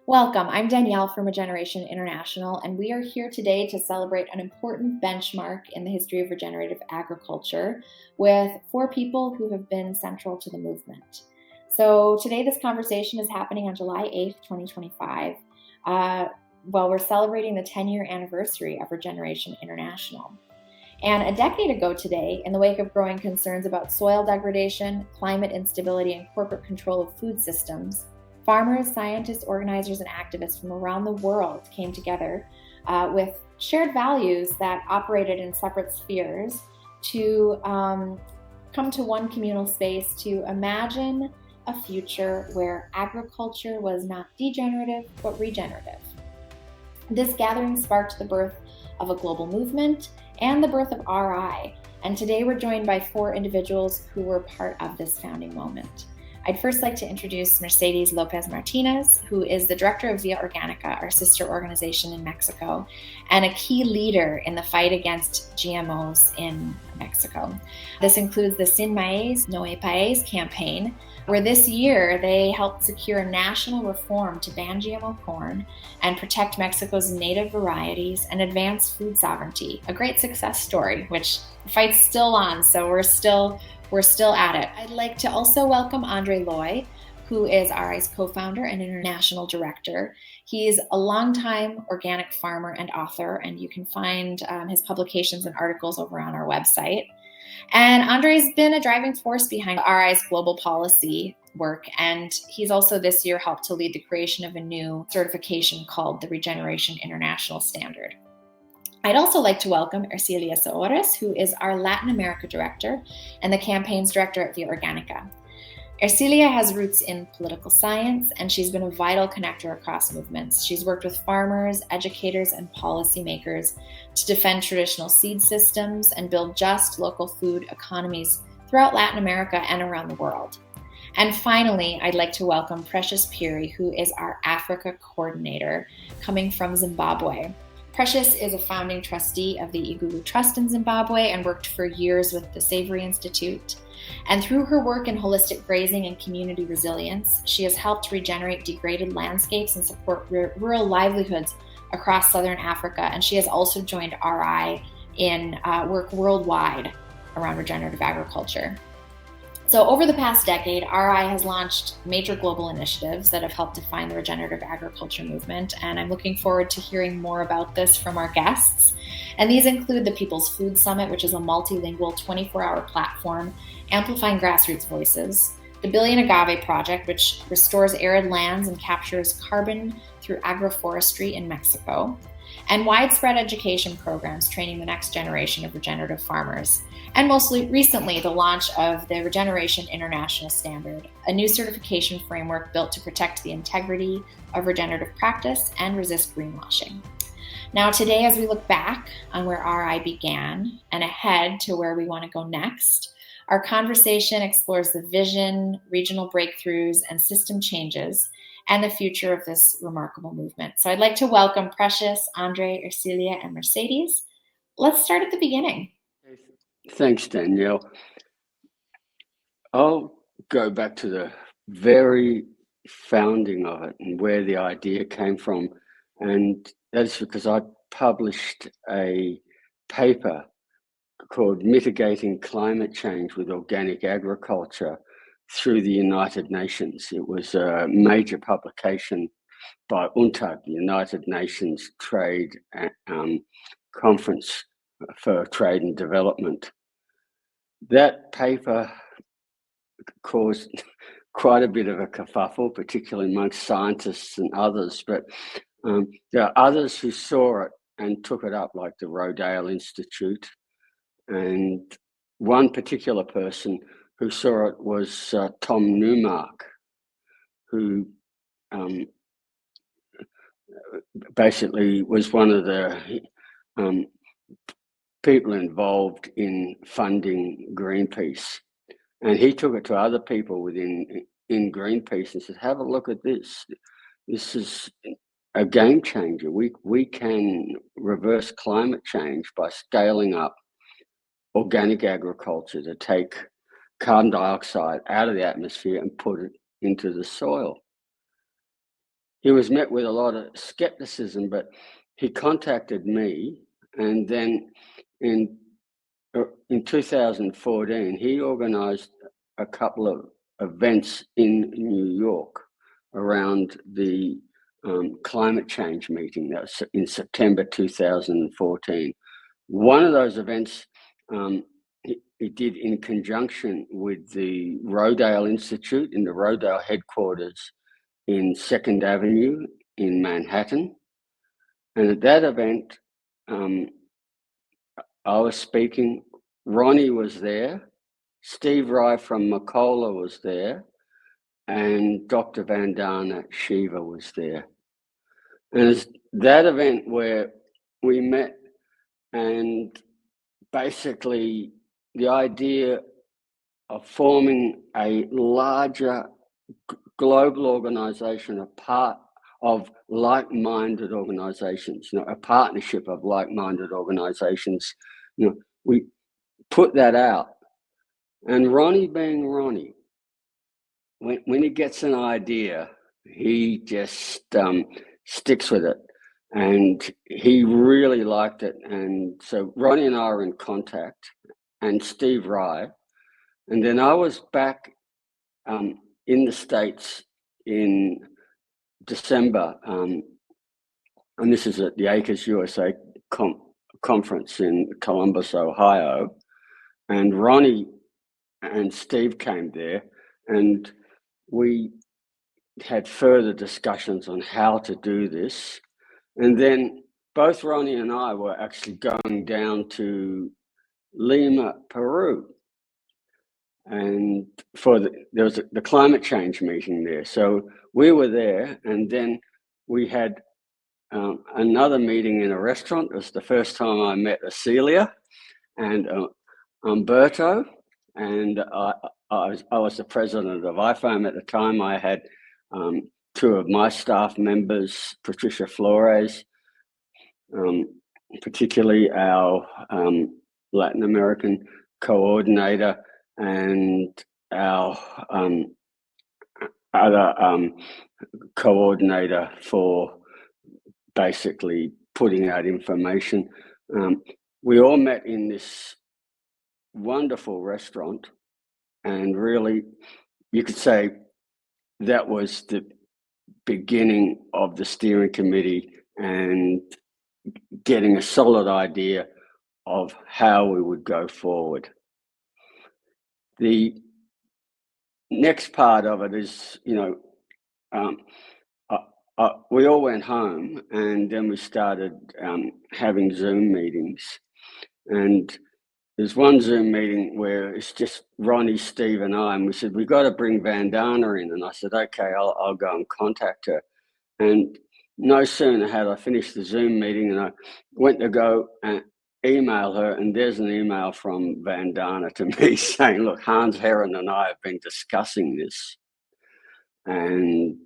Welcome. I'm Danielle from Regeneration International, and we are here today to celebrate an important benchmark in the history of regenerative agriculture with four people who have been central to the movement. So, today, this conversation is happening on July 8th, 2025, while we're celebrating the 10-year anniversary of Regeneration International. And a decade ago today, in the wake of growing concerns about soil degradation, climate instability, and corporate control of food systems, farmers, scientists, organizers, and activists from around the world came together with shared values that operated in separate spheres to come to one communal space to imagine a future where agriculture was not degenerative, but regenerative. This gathering sparked the birth of a global movement and the birth of RI. And today we're joined by four individuals who were part of this founding moment. I'd first like to introduce Mercedes López Martínez, who is the director of Via Orgánica, our sister organization in Mexico, and a key leader in the fight against GMOs in Mexico. This includes the Sin Maíz, No País campaign, where this year they helped secure national reform to ban GMO corn and protect Mexico's native varieties and advance food sovereignty. A great success story, which the fight's still on, so we're still at it. I'd like to also welcome André Leu, who is RI's co-founder and international director. He's a longtime organic farmer and author, and you can find his publications and articles over on our website. And Andre's been a driving force behind RI's global policy work, and he's also this year helped to lead the creation of a new certification called the Regeneration International Standard. I'd also like to welcome Ercilia Sahores, who is our Latin America director and the campaigns director at Via Orgánica. Ercilia has roots in political science, and she's been a vital connector across movements. She's worked with farmers, educators, and policymakers to defend traditional seed systems and build just local food economies throughout Latin America and around the world. And finally, I'd like to welcome Precious Phiri, who is our Africa coordinator coming from Zimbabwe. Precious is a founding trustee of the Igugu Trust in Zimbabwe and worked for years with the Savory Institute. And through her work in holistic grazing and community resilience, she has helped regenerate degraded landscapes and support rural livelihoods across Southern Africa. And she has also joined RI in work worldwide around regenerative agriculture. So over the past decade, RI has launched major global initiatives that have helped define the regenerative agriculture movement, and I'm looking forward to hearing more about this from our guests. And these include the People's Food Summit, which is a multilingual 24-hour platform amplifying grassroots voices, the Billion Agave Project, which restores arid lands and captures carbon through agroforestry in Mexico, and widespread education programs training the next generation of regenerative farmers. And mostly recently, the launch of the Regeneration International Standard, a new certification framework built to protect the integrity of regenerative practice and resist greenwashing. Now, today, as we look back on where RI began and ahead to where we want to go next, our conversation explores the vision, regional breakthroughs, and system changes and the future of this remarkable movement. So I'd like to welcome Precious, Andre, Ercilia, and Mercedes. Let's start at the beginning. Thanks, Danielle. I'll go back to the very founding of it and where the idea came from. And that's because I published a paper called Mitigating Climate Change with Organic Agriculture through the United Nations. It was a major publication by UNCTAD, the United Nations Trade Conference for Trade and Development. That paper caused quite a bit of a kerfuffle, particularly amongst scientists and others, but there are others who saw it and took it up, like the Rodale Institute. And one particular person who saw it was Tom Newmark, who basically was one of the people involved in funding Greenpeace. And he took it to other people in Greenpeace and said, have a look at this. This is a game changer. We can reverse climate change by scaling up organic agriculture to take carbon dioxide out of the atmosphere and put it into the soil. he was met with a lot of skepticism, but he contacted me, and then in 2014, he organized a couple of events in New York around the climate change meeting that was in September 2014. One of those events he did in conjunction with the Rodale Institute in the Rodale headquarters in 2nd Avenue in Manhattan. And at that event, I was speaking, Ronnie was there, Steve Rye from Macola was there, and Dr. Vandana Shiva was there. And it's that event where we met, and basically the idea of forming a larger global organization, a part of like-minded organizations, a partnership of like-minded organizations. We put that out. And Ronnie being Ronnie, when he gets an idea, he just sticks with it. And he really liked it. And so Ronnie and I are in contact, and Steve Rye. And then I was back in the States in December, and this is at the Acres USA conference in Columbus, Ohio. And Ronnie and Steve came there, and we had further discussions on how to do this. And then both Ronnie and I were actually going down to Lima, Peru, and there was the climate change meeting there. So we were there, and then we had another meeting in a restaurant. It was the first time I met Ercilia and Umberto, and I was the president of IFOAM at the time. I had two of my staff members, Patricia Flores, particularly our Latin American coordinator, and our other coordinator for basically putting out information. We all met in this wonderful restaurant, and really, you could say that was the beginning of the steering committee and getting a solid idea of how we would go forward. The next part of it is, we all went home, and then we started having Zoom meetings. And there's one Zoom meeting where it's just Ronnie, Steve, and I, and we said, we've got to bring Vandana in. And I said, okay, I'll go and contact her. And no sooner had I finished the Zoom meeting, and I went to go and email her, and there's an email from Vandana to me saying, look, Hans Heron and I have been discussing this. And,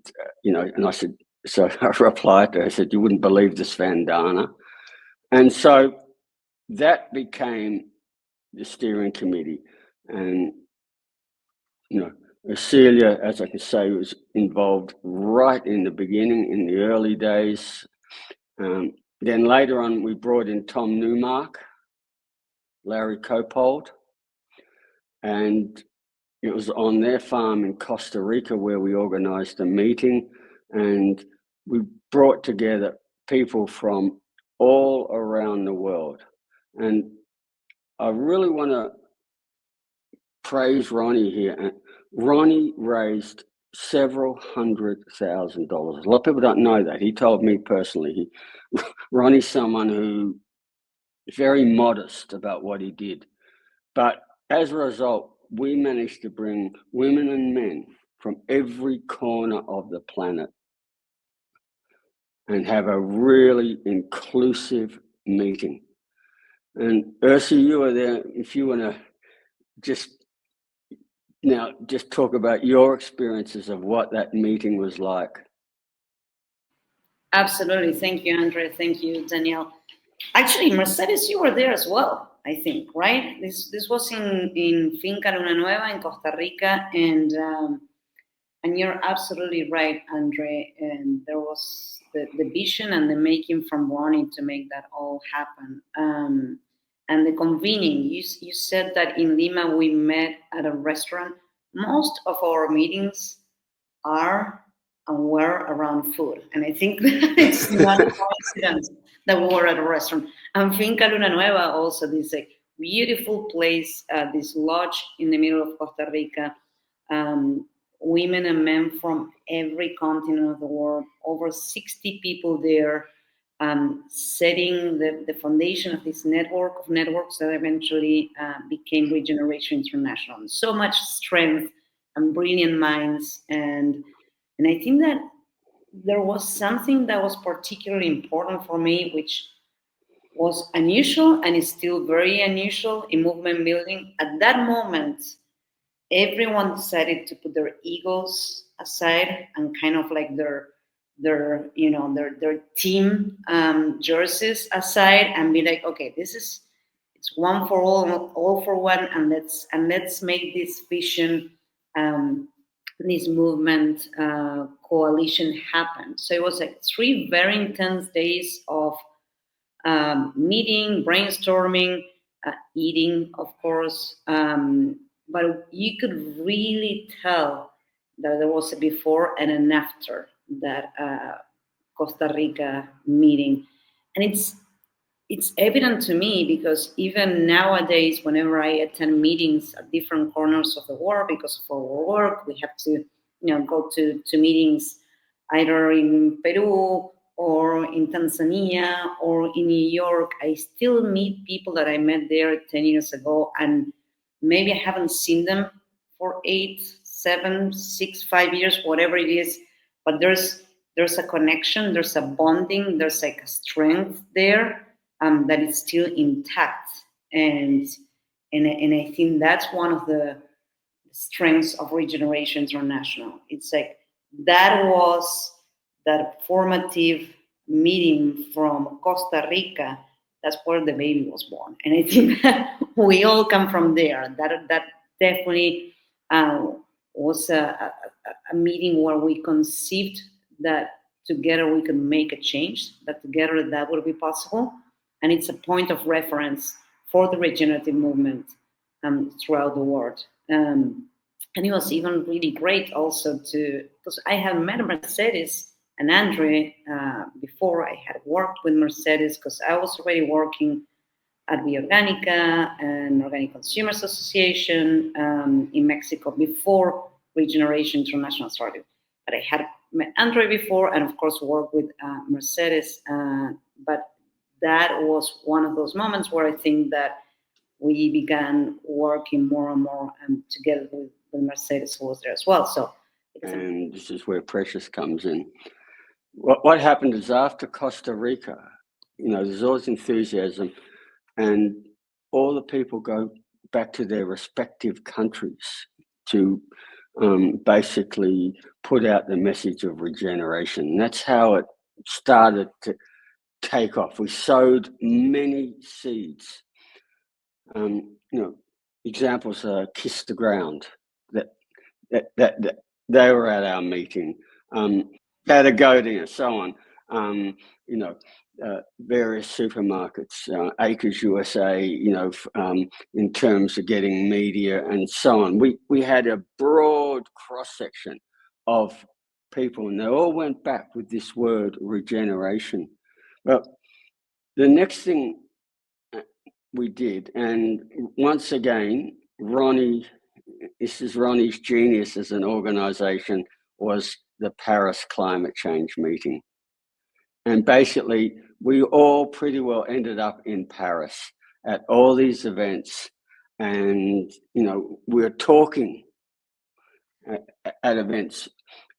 and I said, so I replied to her, I said, you wouldn't believe this, Vandana. And so that became the steering committee. And, Ercilia, as I can say, was involved right in the beginning, in the early days. Then later on, we brought in Tom Newmark, Larry Copold, and it was on their farm in Costa Rica where we organized a meeting, and we brought together people from all around the world. And I really want to praise Ronnie here. Ronnie raised several $100,000. A lot of people don't know that. He told me personally, Ronnie's someone who is very modest about what he did. But as a result, we managed to bring women and men from every corner of the planet and have a really inclusive meeting. And Erci, you were there. If you want to just talk about your experiences of what that meeting was like. Absolutely. Thank you, Andre. Thank you, Danielle. Actually, Mercedes, you were there as well, I think, right? This was in Finca Luna Nueva in Costa Rica, and And you're absolutely right, Andre. And there was the vision and the making from Ronnie to make that all happen. And the convening, you said that in Lima we met at a restaurant. Most of our meetings are and were around food. And I think that it's not a coincidence that we were at a restaurant. And Finca Luna Nueva also, this like beautiful place, this lodge in the middle of Costa Rica. Um, Women and men from every continent of the world, over 60 people there, setting the foundation of this network of networks that eventually became Regeneration International. And so much strength and brilliant minds. And I think that there was something that was particularly important for me, which was unusual and is still very unusual in movement building. At that moment, everyone decided to put their egos aside and kind of like their team jerseys aside and be like, okay, it's one for all for one, and let's make this vision, this movement coalition happen. So it was like 3 very intense days of meeting, brainstorming, eating, of course. But you could really tell that there was a before and an after that Costa Rica meeting. And it's evident to me because even nowadays, whenever I attend meetings at different corners of the world, because of our work, we have to, go to meetings either in Peru or in Tanzania or in New York. I still meet people that I met there 10 years ago, and maybe I haven't seen them for 8, 7, 6, 5 years, whatever it is. But there's a connection, there's a bonding, there's like a strength there that is still intact, and I think that's one of the strengths of Regeneration International. It's like that was that formative meeting from Costa Rica. That's where the baby was born, and I think that we all come from there. That definitely was a meeting where we conceived that together we could make a change, that together that would be possible. And it's a point of reference for the regenerative movement throughout the world. And it was even really great also because I had met Mercedes and Andre before. I had worked with Mercedes because I was already working at Bioorgánica and Organic Consumers Association in Mexico before Regeneration International started. But I had met Andre before and, of course, worked with Mercedes. But that was one of those moments where I think that we began working more and more together with Mercedes, who was there as well. So, and this is where Precious comes in. What happened is after Costa Rica, there's always enthusiasm, and all the people go back to their respective countries to basically put out the message of regeneration. And that's how it started to take off. We sowed many seeds. Examples are Kiss the Ground, that they were at our meeting, Patagonia, and so on. Various supermarkets, Acres USA, in terms of getting media and so on. We had a broad cross section of people, and they all went back with this word regeneration. Well, the next thing we did, and once again, this is Ronnie's genius as an organization, was the Paris climate change meeting. And basically, we all pretty well ended up in Paris at all these events. And, we're talking at events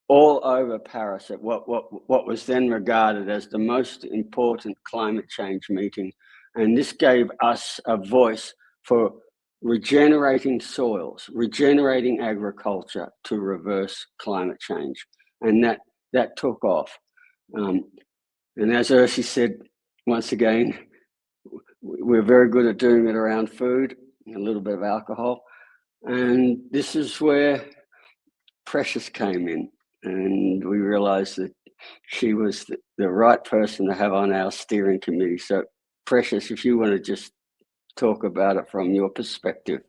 all over Paris at what was then regarded as the most important climate change meeting. And this gave us a voice for regenerating soils, regenerating agriculture to reverse climate change. And that took off. And as Erci said, once again, we're very good at doing it around food, a little bit of alcohol. And this is where Precious came in, and we realised that she was the right person to have on our steering committee. So, Precious, if you want to just talk about it from your perspective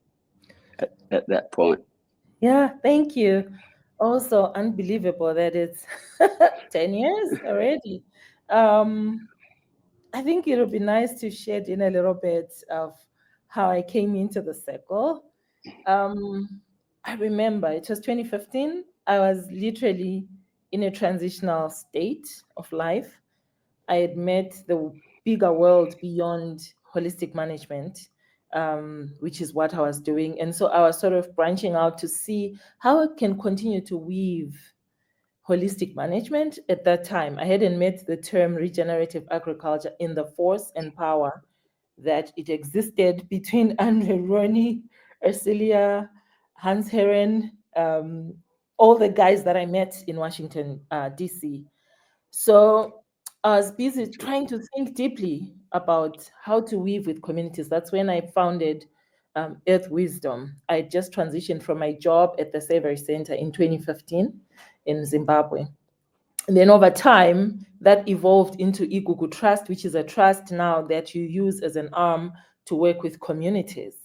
at that point. Yeah, thank you. Also, unbelievable that it's 10 years already. Um, I think it would be nice to shed in a little bit of how I came into the circle. I remember it was 2015. I was literally in a transitional state of life. I had met the bigger world beyond holistic management, which is what I was doing. And so I was sort of branching out to see how I can continue to weave holistic management. At that time, I hadn't met the term regenerative agriculture in the force and power that it existed between Andre Ronnie, Ercilia, Hans Herren, all the guys that I met in Washington, D.C. So I was busy trying to think deeply about how to weave with communities. That's when I founded Earth Wisdom. I just transitioned from my job at the Savory Center in 2015 in Zimbabwe. And then over time, that evolved into Igugu Trust, which is a trust now that you use as an arm to work with communities.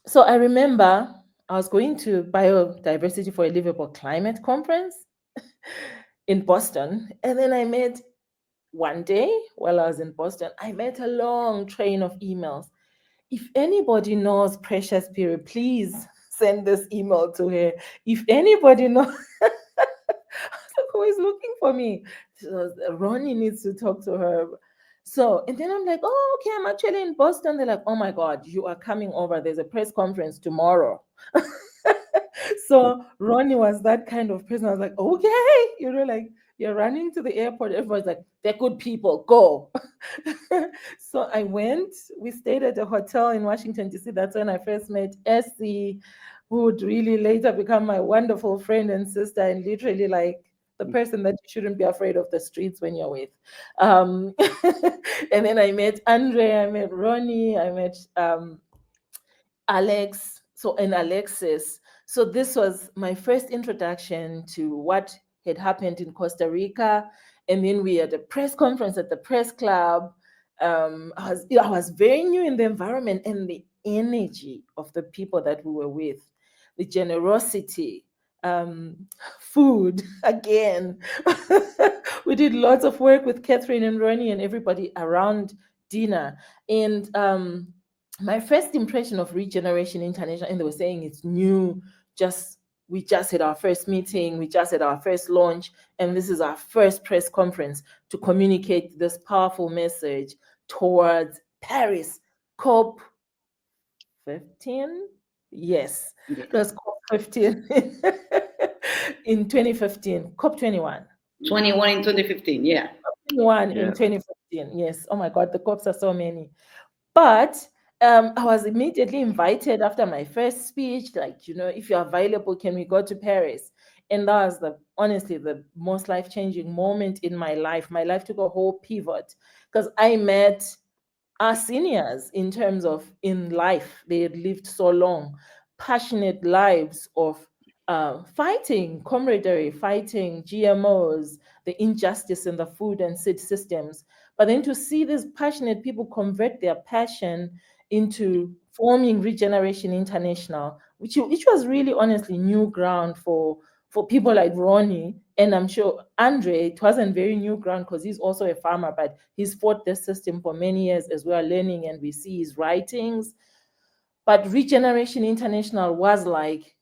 So I remember I was going to Biodiversity for a Livable Climate conference in Boston. And then I met one day while I was in Boston, I met a long train of emails. If anybody knows Precious Phiri, please send this email to her. If anybody knows, who is looking for me? So Ronnie needs to talk to her. So, and then I'm like, oh, okay, I'm actually in Boston. They're like, oh my God, you are coming over. There's a press conference tomorrow. So Ronnie was that kind of person. I was like, okay, like you're running to the airport. Everyone's like, they're good people, go. So I went. We stayed at a hotel in Washington, D.C. That's when I first met Essie, who would really later become my wonderful friend and sister, and literally like the person that you shouldn't be afraid of the streets when you're with. And then I met Andre, I met Ronnie, I met Alex, and Alexis. So this was my first introduction to what had happened in Costa Rica. And then we had a press conference at the press club. I was very new in the environment, and the energy of the people that we were with, the generosity, food again. We did lots of work with Catherine and Ronnie and everybody around dinner. And my first impression of Regeneration International, and they were saying it's new, we just had our first meeting, we just had our first launch, and this is our first press conference to communicate this powerful message towards Paris COP 15. Yes, it was COP 15 in 2015, COP 21. 21 in 2015, yeah. 21 in 2015, yes. Oh my God, the COPs are so many. But I was immediately invited after my first speech, like, if you're available, can we go to Paris? And that was honestly the most life-changing moment in my life. My life took a whole pivot because I met our seniors in terms of in life. They had lived so long, passionate lives of fighting camaraderie, fighting GMOs, the injustice in the food and seed systems. But then to see these passionate people convert their passion into forming Regeneration International, which was really honestly new ground for people like Ronnie, and I'm sure Andre, it wasn't very new ground because he's also a farmer, but he's fought this system for many years as we are learning and we see his writings. But Regeneration International was like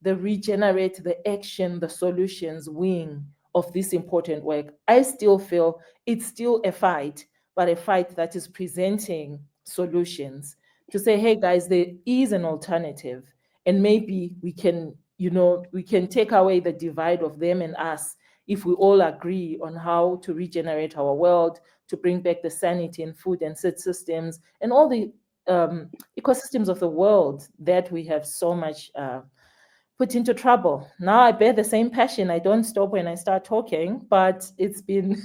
the regenerate, the action, the solutions wing of this important work. I still feel it's still a fight, but a fight that is presenting solutions to say, hey guys, there is an alternative. And maybe we can, we can take away the divide of them and us if we all agree on how to regenerate our world, to bring back the sanity in food and seed systems and all the ecosystems of the world that we have so much put into trouble. Now I bear the same passion. I don't stop when I start talking, but it's been,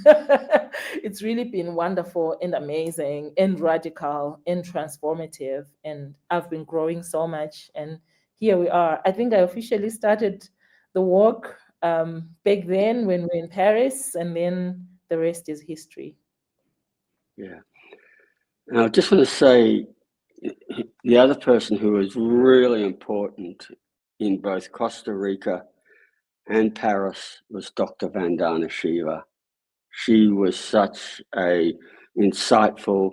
it's really been wonderful and amazing and radical and transformative. And I've been growing so much. And here we are. I think I officially started the walk back then when we were in Paris, and then the rest is history. Yeah. And I just want to say the other person who was really important in both Costa Rica and Paris was Dr. Vandana Shiva. She was such a insightful,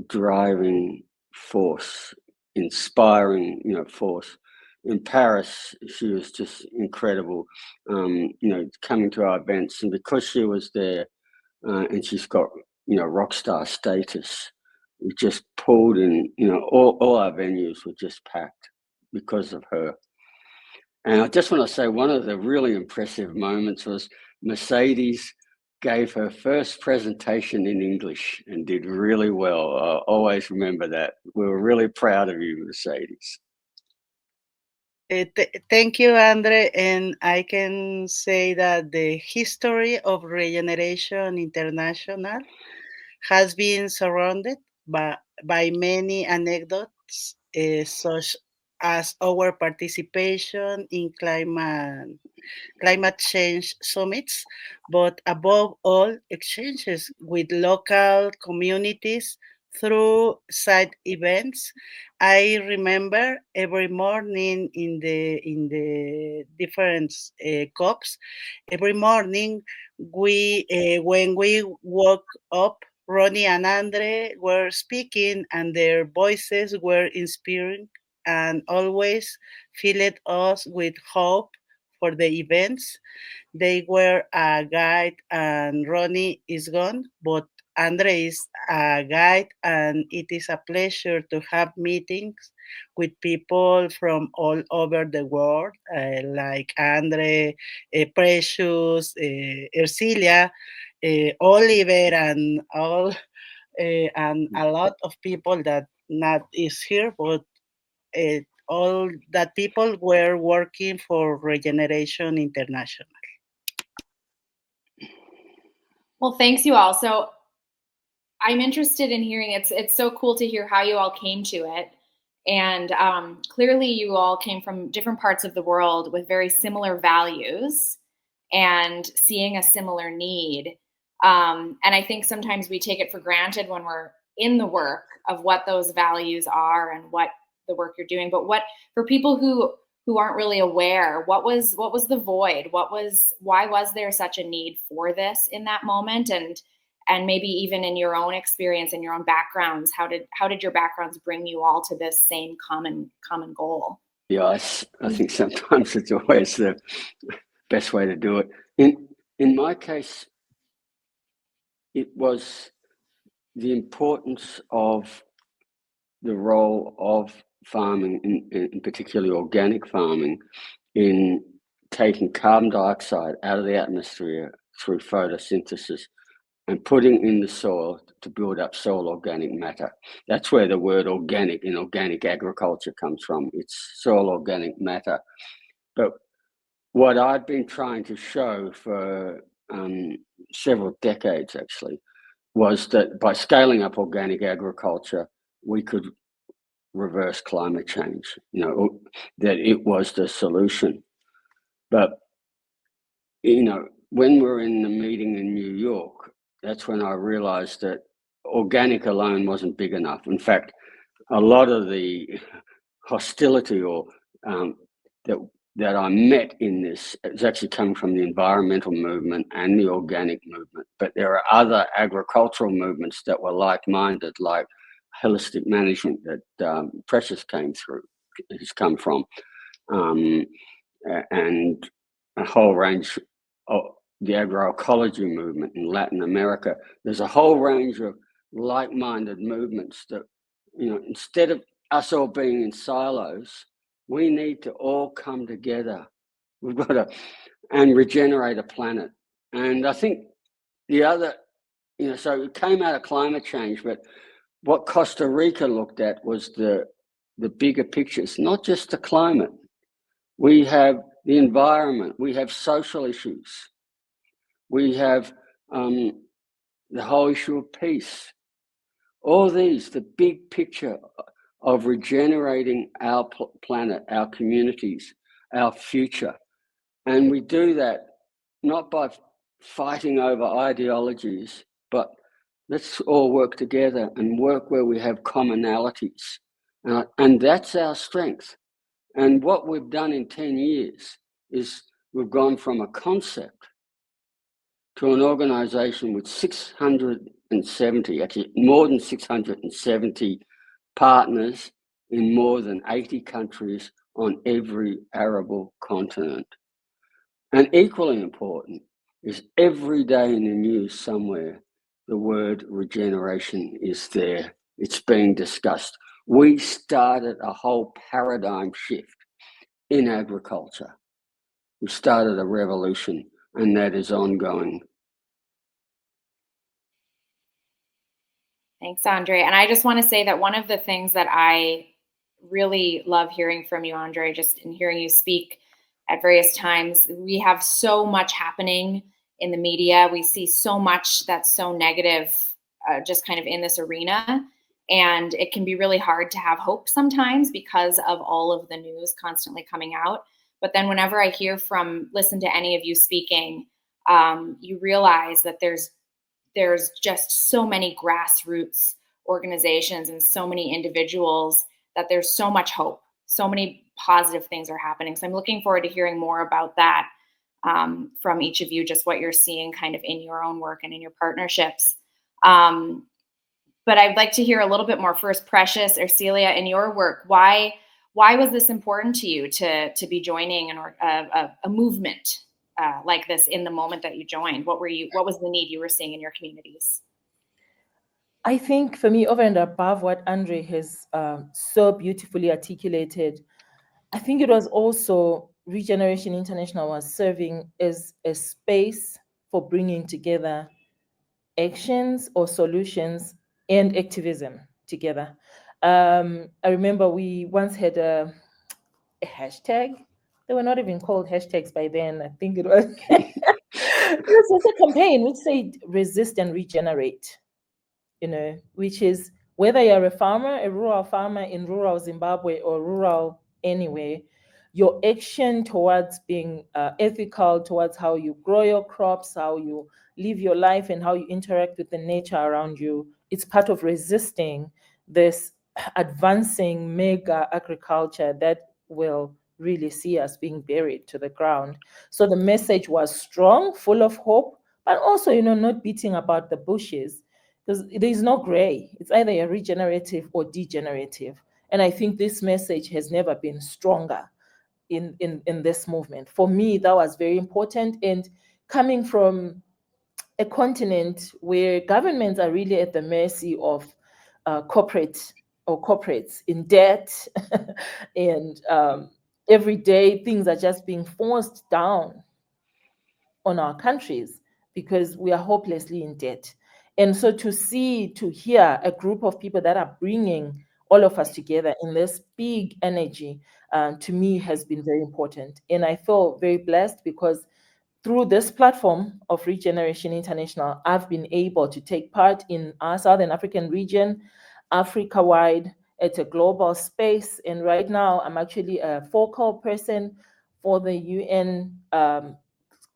driving force, inspiring, force. In Paris, she was just incredible, coming to our events. And because she was there, and she's got, rock star status, we just pulled in, all our venues were just packed because of her. And I just want to say one of the really impressive moments was Mercedes gave her first presentation in English and did really well. I always remember that. We were really proud of you, Mercedes. Thank you, Andre. And I can say that the history of Regeneration International has been surrounded by many anecdotes, such as our participation in climate change summits, but above all, exchanges with local communities through side events. I remember every morning in the different COPs. Every morning, we when we woke up, Ronnie and Andre were speaking, and their voices were inspiring and always filled us with hope for the events. They were a guide, and Ronnie is gone, but Andre is a guide, and it is a pleasure to have meetings with people from all over the world, like Andre, Precious, Ercilia, Oliver, and all, and a lot of people that not is here, but all that people were working for Regeneration International. Well, thanks you all. So I'm interested in hearing, it's so cool to hear how you all came to it. And clearly you all came from different parts of the world with very similar values and seeing a similar need. And I think sometimes we take it for granted when we're in the work of what those values are and what the work you're doing. But what, for people who aren't really aware, what was the void? Why was there such a need for this in that moment? And maybe even in your own experience and your own backgrounds, how did your backgrounds bring you all to this same common goal? Yeah, I think sometimes it's always the best way to do it. In my case, it was the importance of the role of farming, in particularly organic farming, in taking carbon dioxide out of the atmosphere through photosynthesis and putting in the soil to build up soil organic matter. That's where the word organic in organic agriculture comes from. It's soil organic matter. But what I've been trying to show for several decades, actually, was that by scaling up organic agriculture, we could reverse climate change, that it was the solution. But, when we're in the meeting in New York, that's when I realized that organic alone wasn't big enough. In fact, a lot of the hostility or that I met in this is actually coming from the environmental movement and the organic movement. But there are other agricultural movements that were like-minded, like holistic management that Precious has come from, and a whole range of the agroecology movement in Latin America. There's a whole range of like-minded movements that, instead of us all being in silos, we need to all come together. We've got to and regenerate a planet. And I think the other, so it came out of climate change, but what Costa Rica looked at was the bigger pictures, not just the climate. We have the environment, we have social issues, we have the whole issue of peace. All these, the big picture of regenerating our planet, our communities, our future. And we do that not by fighting over ideologies, but let's all work together and work where we have commonalities. And that's our strength. And what we've done in 10 years is we've gone from a concept to an organisation with 670, actually more than 670 partners in more than 80 countries on every arable continent. And equally important is every day in the news somewhere, the word regeneration is there. It's being discussed. We started a whole paradigm shift in agriculture. We started a revolution, and that is ongoing. Thanks, Andre. And I just want to say that one of the things that I really love hearing from you, Andre, just in hearing you speak at various times, we have so much happening in the media. We see so much that's so negative, just kind of in this arena. And it can be really hard to have hope sometimes because of all of the news constantly coming out. But then whenever I listen to any of you speaking, you realize that there's just so many grassroots organizations and so many individuals that there's so much hope, so many positive things are happening. So I'm looking forward to hearing more about that from each of you, just what you're seeing kind of in your own work and in your partnerships. But I'd like to hear a little bit more first, Precious, Ercilia, in your work. Why was this important to you to be joining a movement like this in the moment that you joined? What was the need you were seeing in your communities? I think for me, over and above what Andre has so beautifully articulated, I think it was also Regeneration International was serving as a space for bringing together actions or solutions and activism together. I remember we once had a hashtag. They were not even called hashtags by then. I think it was it was just a campaign which said resist and regenerate, which is whether you're a farmer, a rural farmer in rural Zimbabwe or rural anywhere, your action towards being ethical, towards how you grow your crops, how you live your life, and how you interact with the nature around you, it's part of resisting this advancing mega agriculture that will really see us being buried to the ground. So the message was strong, full of hope, but also, not beating about the bushes, because there is no gray. It's either a regenerative or degenerative. And I think this message has never been stronger in this movement. For me, that was very important. And coming from a continent where governments are really at the mercy of corporates in debt, and every day things are just being forced down on our countries because we are hopelessly in debt. And so to hear a group of people that are bringing all of us together in this big energy, to me has been very important. And I feel very blessed because through this platform of Regeneration International, I've been able to take part in our Southern African region, Africa-wide, at a global space. And right now, I'm actually a focal person for the UN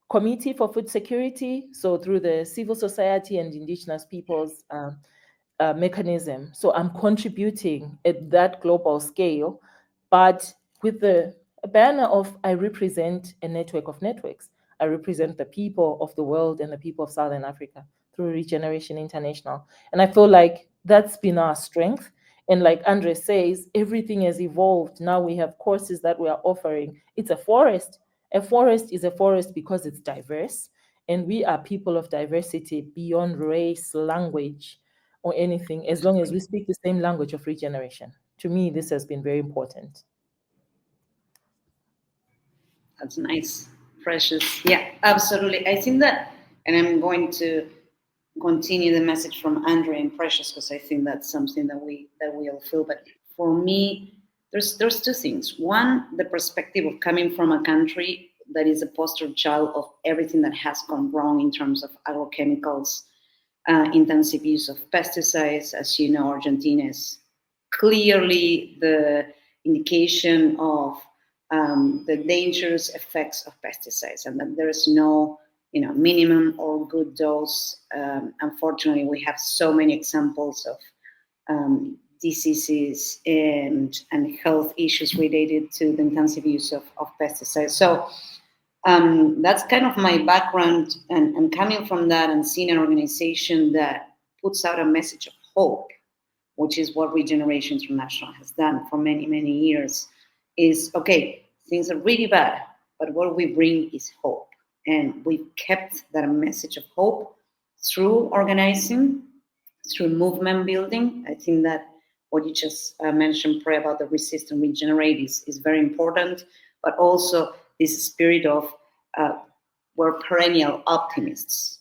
Committee for Food Security, so through the civil society and indigenous peoples mechanism. So I'm contributing at that global scale, but with the banner of I represent a network of networks. I represent the people of the world and the people of Southern Africa through Regeneration International. And I feel like that's been our strength. And like Andre says, everything has evolved. Now we have courses that we are offering. It's a forest. A forest is a forest because it's diverse. And we are people of diversity beyond race, language, or anything, as long as we speak the same language of regeneration. To me, this has been very important. That's nice, Precious. Yeah, absolutely. I think that, and I'm going to continue the message from Andre and Precious because I think that's something that we all feel. But for me, there's two things. One, the perspective of coming from a country that is a poster child of everything that has gone wrong in terms of agrochemicals, intensive use of pesticides. As you know, Argentina is clearly the indication of the dangerous effects of pesticides, and that there is no minimum or good dose. Unfortunately, we have so many examples of diseases and health issues related to the intensive use of pesticides. So that's kind of my background, and coming from that and seeing an organization that puts out a message of hope, which is what Regeneration International has done for many, many years, is okay, things are really bad, but what we bring is hope. And we've kept that message of hope through organizing, through movement building. I think that what you just mentioned, Pre, about the resist and regenerate is very important, but also this spirit of we're perennial optimists.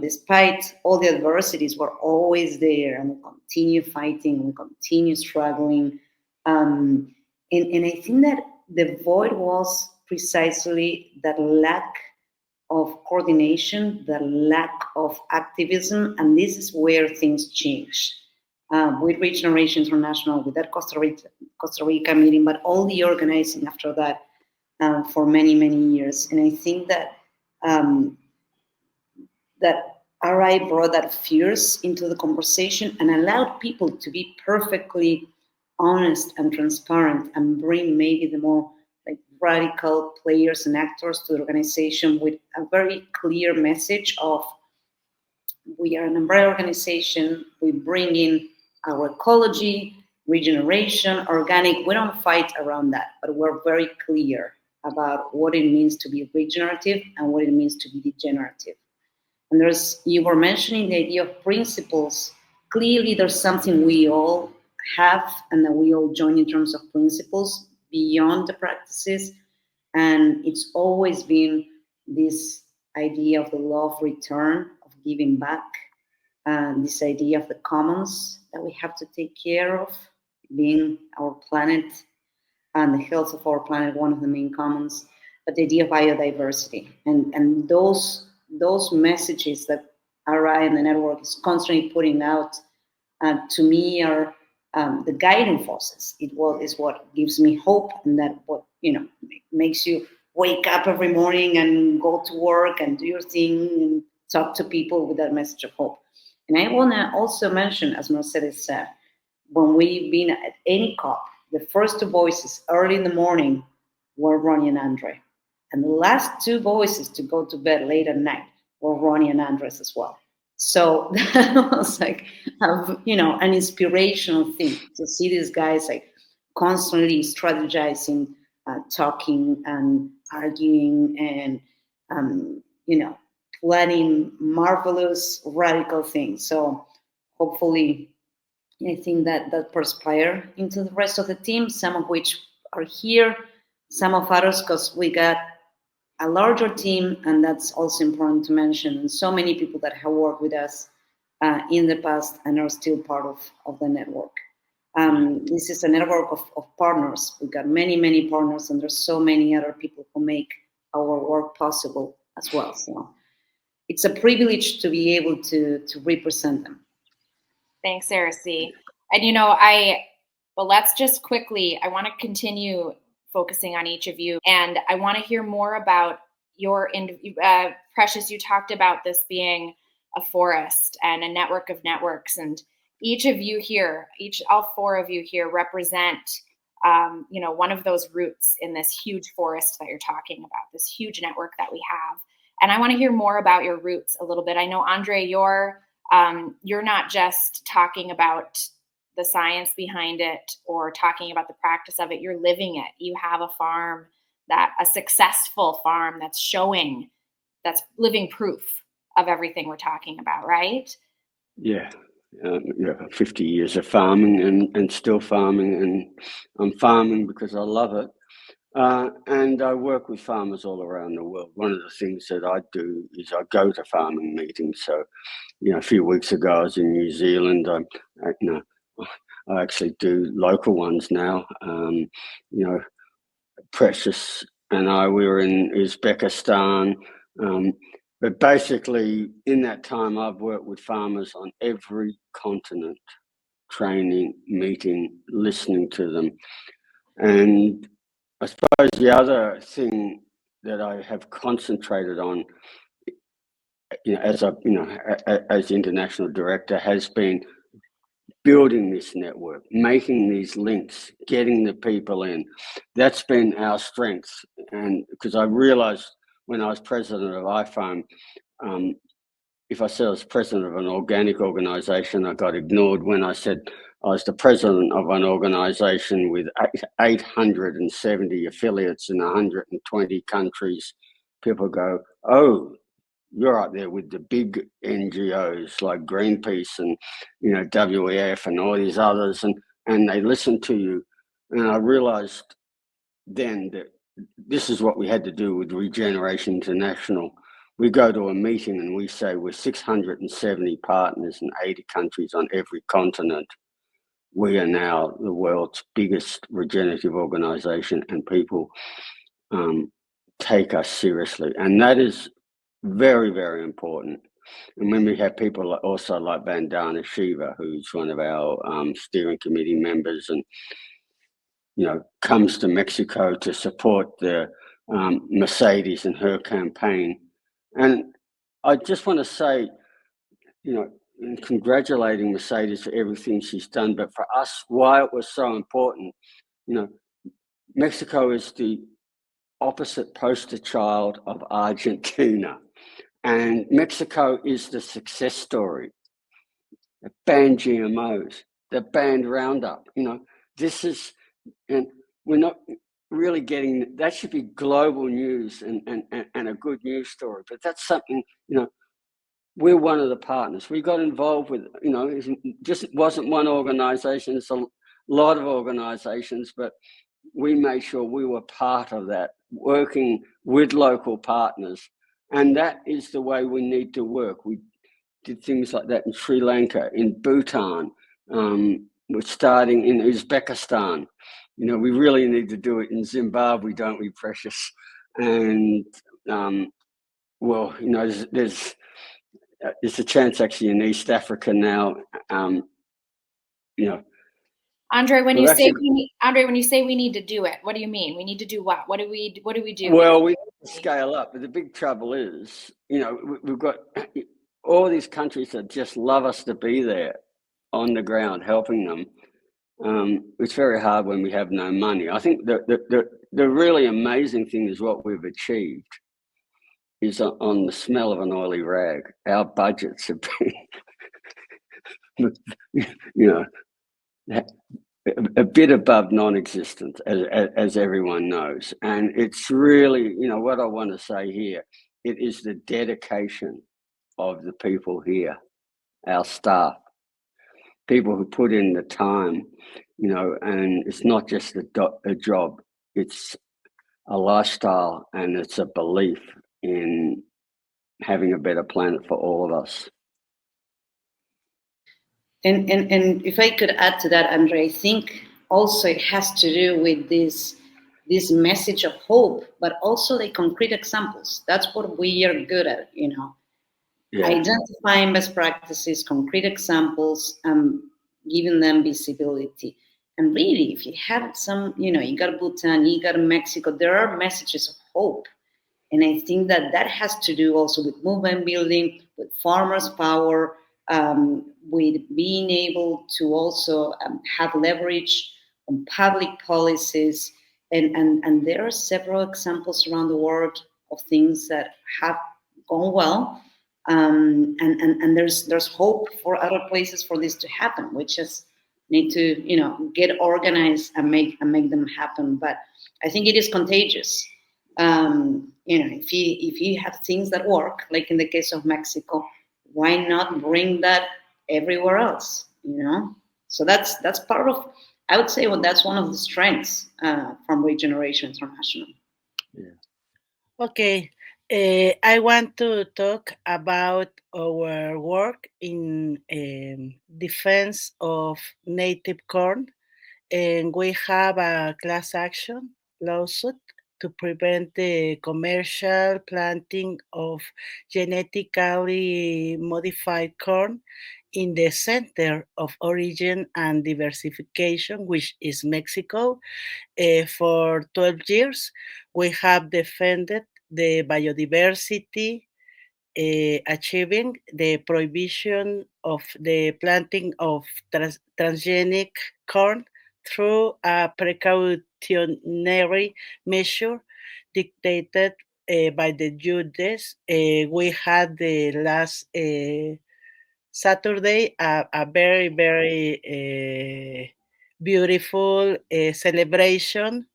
Despite all the adversities, we're always there, and we continue fighting, we continue struggling. And I think that the void was precisely that lack of coordination, the lack of activism, and this is where things change. With Regeneration International, with that Costa Rica meeting, but all the organizing after that for many, many years. And I think that that RI brought that fierce into the conversation and allowed people to be perfectly honest and transparent and bring maybe the more radical players and actors to the organization with a very clear message of we are an umbrella organization, we bring in our ecology, regeneration, organic. We don't fight around that, but we're very clear about what it means to be regenerative and what it means to be degenerative. And you were mentioning the idea of principles. Clearly, there's something we all have and that we all join in terms of principles beyond the practices. And it's always been this idea of the law of return, of giving back, and this idea of the commons that we have to take care of, being our planet and the health of our planet, one of the main commons, but the idea of biodiversity. And those messages that RI and the network is constantly putting out, to me, are the guiding forces. Is what gives me hope, and that what makes you wake up every morning and go to work and do your thing and talk to people with that message of hope. And I want to also mention, as Mercedes said, when we've been at any COP, the first two voices early in the morning were Ronnie and Andre. And the last two voices to go to bed late at night were Ronnie and Andres as well. So that was an inspirational thing to see these guys constantly strategizing, talking and arguing and, planning marvelous radical things. So hopefully, I think that perspire into the rest of the team, some of which are here, some of others, because we got a larger team, and that's also important to mention. And so many people that have worked with us in the past and are still part of the network. This is a network of partners. We've got many, many partners, and there's so many other people who make our work possible as well. So it's a privilege to be able to represent them. Thanks, Erci. And let's just quickly, I want to continue focusing on each of you, and I want to hear more about your Precious. You talked about this being a forest and a network of networks, and each of you here, all four of you here represent one of those roots in this huge forest that you're talking about, this huge network that we have. And I want to hear more about your roots a little bit. I know, Andre, you're not just talking about the science behind it or talking about the practice of it. You're living it. You have a farm, a successful farm that's living proof of everything we're talking about, right? Yeah. 50 years of farming and still farming, and I'm farming because I love it. And I work with farmers all around the world. One of the things that I do is I go to farming meetings. So, a few weeks ago I was in New Zealand. I actually do local ones now. Precious and we were in Uzbekistan. But basically, in that time, I've worked with farmers on every continent training, meeting, listening to them. And I suppose the other thing that I have concentrated on, as the international director, has been building this network, making these links, getting the people in. That's been our strength. And because I realized when I was president of IFOAM, if I said I was president of an organic organization, I got ignored. When I said I was the president of an organization with 870 affiliates in 120 countries, people go, oh, you're up there with the big NGOs like Greenpeace and WEF and all these others, and they listen to you. And I realized then that this is what we had to do with Regeneration International. We go to a meeting and we say we're 670 partners in 80 countries on every continent. We are now the world's biggest regenerative organization, and people take us seriously. And that is very, very important. And when we have people also like Vandana Shiva, who's one of our steering committee members, and comes to Mexico to support the Mercedes and her campaign. And I just want to say, in congratulating Mercedes for everything she's done, but for us, why it was so important, Mexico is the opposite poster child of Argentina. And Mexico is the success story. They banned GMOs, they banned Roundup. This is, and we're not really getting, that should be global news and a good news story. But that's something, we're one of the partners. We got involved with, it just wasn't one organization, it's a lot of organizations, but we made sure we were part of that, working with local partners. And that is the way we need to work. We did things like that in Sri Lanka, in Bhutan. We're starting in Uzbekistan. We really need to do it in Zimbabwe, don't we, Precious? And, there's a chance actually in East Africa now, Andre, when you say we need to do it, what do you mean? We need to do what? What do we do? Well, we need to scale up, but the big trouble is, we've got all these countries that just love us to be there on the ground helping them. It's very hard when we have no money. I think the really amazing thing is what we've achieved is on the smell of an oily rag. Our budgets have been, a bit above non-existent, as everyone knows. And it's really, what I want to say here, it is the dedication of the people here, our staff, people who put in the time, and it's not just a job, it's a lifestyle, and it's a belief in having a better planet for all of us. And if I could add to that, Andre, I think also it has to do with this message of hope, but also the concrete examples. That's what we are good at, Yeah. Identifying best practices, concrete examples, giving them visibility. And really, if you have some, you got Bhutan, you got Mexico, there are messages of hope. And I think that has to do also with movement building, with farmers' power, with being able to also have leverage on public policies. And there are several examples around the world of things that have gone well. And there's hope for other places for this to happen. We just need to, get organized and make them happen. But I think it is contagious. If you have things that work, like in the case of Mexico, why not bring that everywhere else? So that's part of, I would say, that's one of the strengths from Regeneration International. Yeah. Okay, I want to talk about our work in defense of native corn, and we have a class action lawsuit to prevent the commercial planting of genetically modified corn in the center of origin and diversification, which is Mexico. For 12 years, we have defended the biodiversity, achieving the prohibition of the planting of transgenic corn through a precautionary measure dictated by the judges. We had the last Saturday a very, very beautiful celebration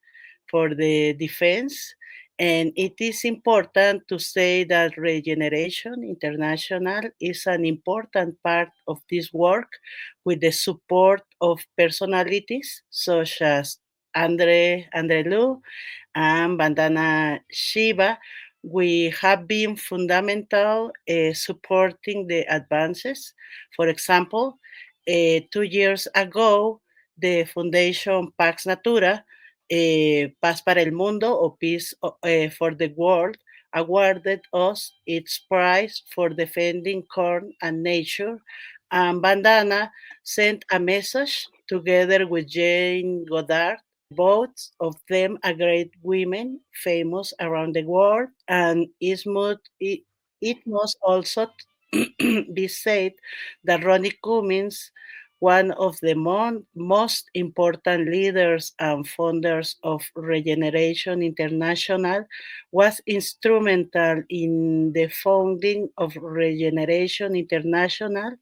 for the defense. And it is important to say that Regeneration International is an important part of this work with the support of personalities such as André Leu and Bandana Shiva. We have been fundamental supporting the advances. For example, 2 years ago, the Foundation Pax Natura, Paz para el Mundo, or Peace for the World, awarded us its prize for defending corn and nature. And Bandana sent a message together with Jane Goddard, both of them are great women, famous around the world, and it must also be said that Ronnie Cummins, one of the most important leaders and founders of Regeneration International, was instrumental in the founding of Regeneration International,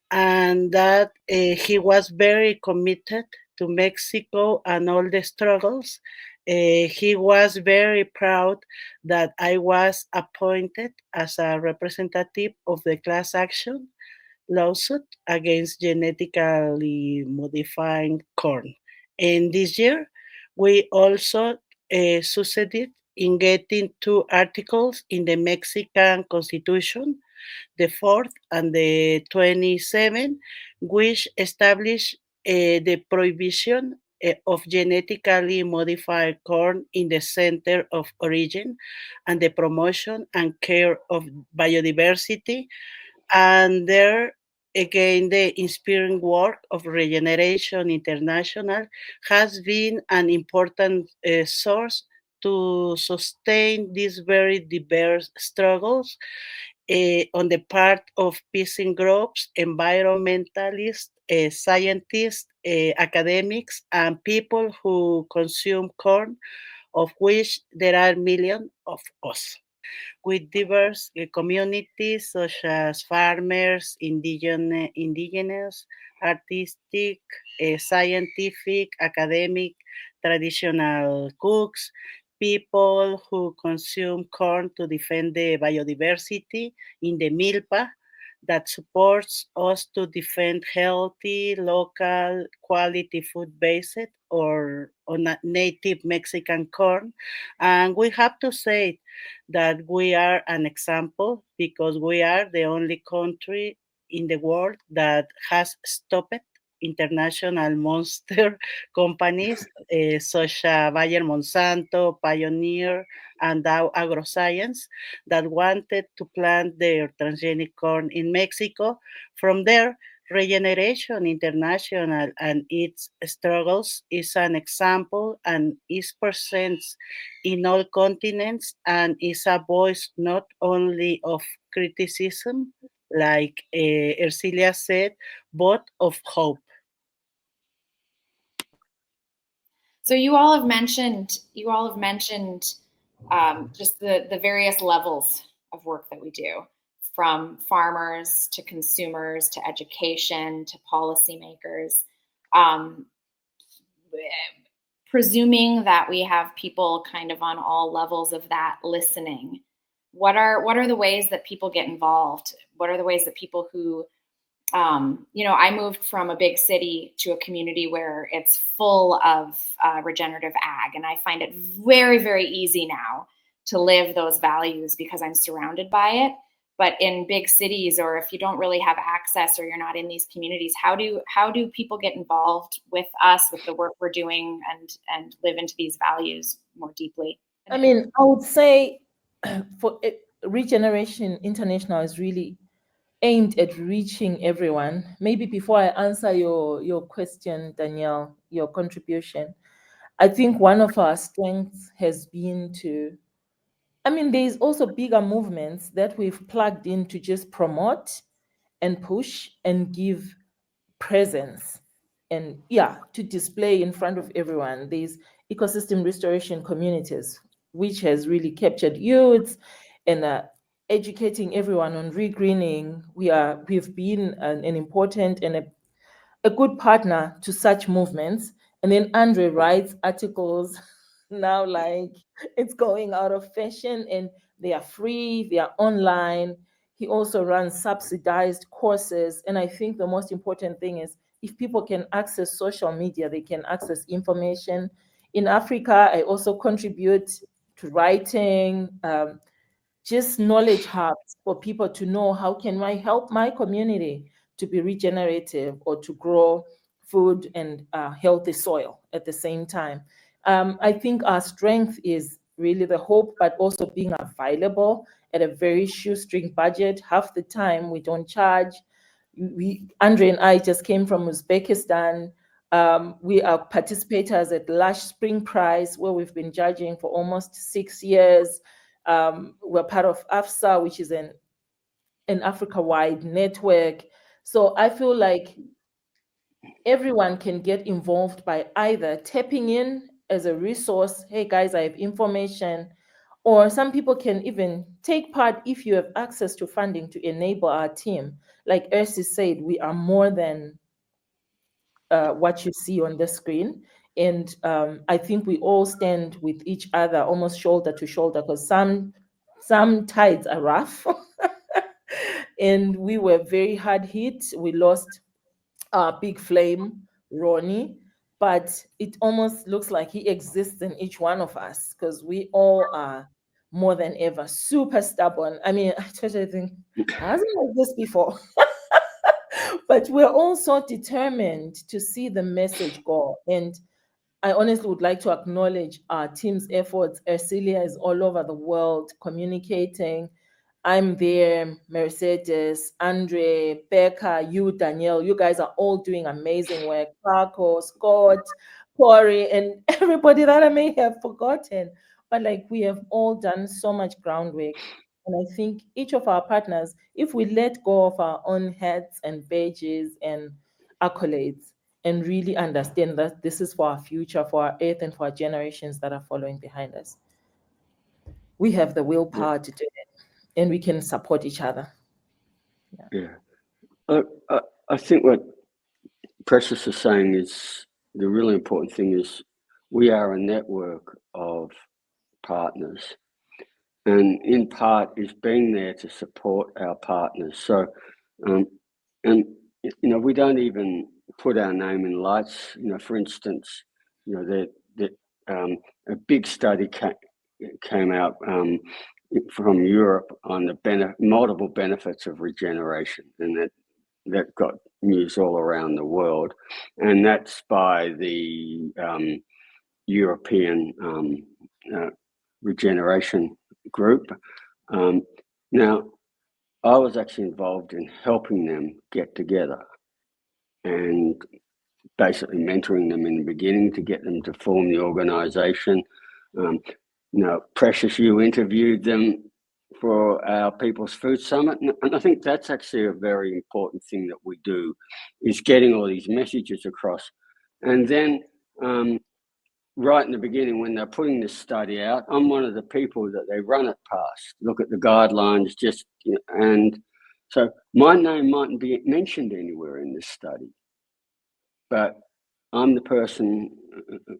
and that he was very committed to Mexico and all the struggles. He was very proud that I was appointed as a representative of the class action lawsuit against genetically modifying corn. And this year, we also succeeded in getting 2 articles in the Mexican Constitution, the fourth and the 27th, which establish the prohibition of genetically modified corn in the center of origin and the promotion and care of biodiversity. And there again, the inspiring work of Regeneration International has been an important source to sustain these very diverse struggles on the part of peasant groups, environmentalists, scientists, academics, and people who consume corn, of which there are millions of us, with diverse communities such as farmers, indigenous, artistic, scientific, academic, traditional cooks, people who consume corn to defend the biodiversity in the milpa that supports us to defend healthy, local, quality food based or on a native Mexican corn. And we have to say that we are an example because we are the only country in the world that has stopped international monster companies such as Bayer Monsanto, Pioneer, and Dow AgroScience that wanted to plant their transgenic corn in Mexico. From there, Regeneration International and its struggles is an example and is present in all continents and is a voice not only of criticism, like Ercilia said, but of hope. So you all have mentioned just the various levels of work that we do, from farmers to consumers to education to policymakers. Presuming that we have people kind of on all levels of that listening, what are the ways that people get involved? What are the ways that people who I moved from a big city to a community where it's full of regenerative ag, and I find it very, very easy now to live those values because I'm surrounded by it. But in big cities, or if you don't really have access or you're not in these communities, how do people get involved with us, with the work we're doing, and live into these values more deeply? I mean, I would say for Regeneration International is really aimed at reaching everyone. Maybe before I answer your question, Danielle, your contribution, I think one of our strengths has been to, there's also bigger movements that we've plugged in to just promote and push and give presence and to display in front of everyone. These ecosystem restoration communities, which has really captured youths and educating everyone on regreening. We've been an important and a good partner to such movements. And then Andre writes articles now, like it's going out of fashion, and they are free, they are online. He also runs subsidized courses. And I think the most important thing is if people can access social media, they can access information. In Africa, I also contribute to writing, just knowledge hubs for people to know how can I help my community to be regenerative or to grow food and healthy soil at the same time. I think our strength is really the hope, but also being available at a very shoestring budget. Half the time we don't charge. Andre and I just came from Uzbekistan. We are participators at Lush Spring Prize, where we've been judging for almost 6 years. We're part of AFSA, which is an Africa-wide network. So I feel like everyone can get involved by either tapping in as a resource. Hey guys, I have information. Or some people can even take part if you have access to funding to enable our team. Like Erci said, we are more than what you see on the screen. And I think we all stand with each other almost shoulder to shoulder, because some tides are rough. And we were very hard hit. We lost our big flame, Ronnie, but it almost looks like he exists in each one of us, because we all are more than ever super stubborn. I mean, I totally think, hasn't like this before. But we're all so determined to see the message go. And I honestly would like to acknowledge our team's efforts. Ercilia is all over the world communicating. I'm there, Mercedes, Andre, Becca, you, Danielle. You guys are all doing amazing work. Paco, Scott, Corey, and everybody that I may have forgotten. But like, we have all done so much groundwork. And I think each of our partners, if we let go of our own hats and badges and accolades and really understand that this is for our future, for our earth, and for our generations that are following behind us, we have the willpower to do it, and we can support each other. I think what Precious is saying is the really important thing is we are a network of partners, and in part is being there to support our partners. So, and we don't even put our name in lights. For instance, that a big study came out from Europe on the multiple benefits of regeneration, and that got news all around the world, and that's by the European Regeneration Group. Now, I was actually involved in helping them get together and basically mentoring them in the beginning to get them to form the organization. Precious, you interviewed them for our People's Food Summit, and I think that's actually a very important thing that we do, is getting all these messages across. And then right in the beginning, when they're putting this study out, I'm one of the people that they run it past, look at the guidelines, and so my name mightn't be mentioned anywhere in this study, but I'm the person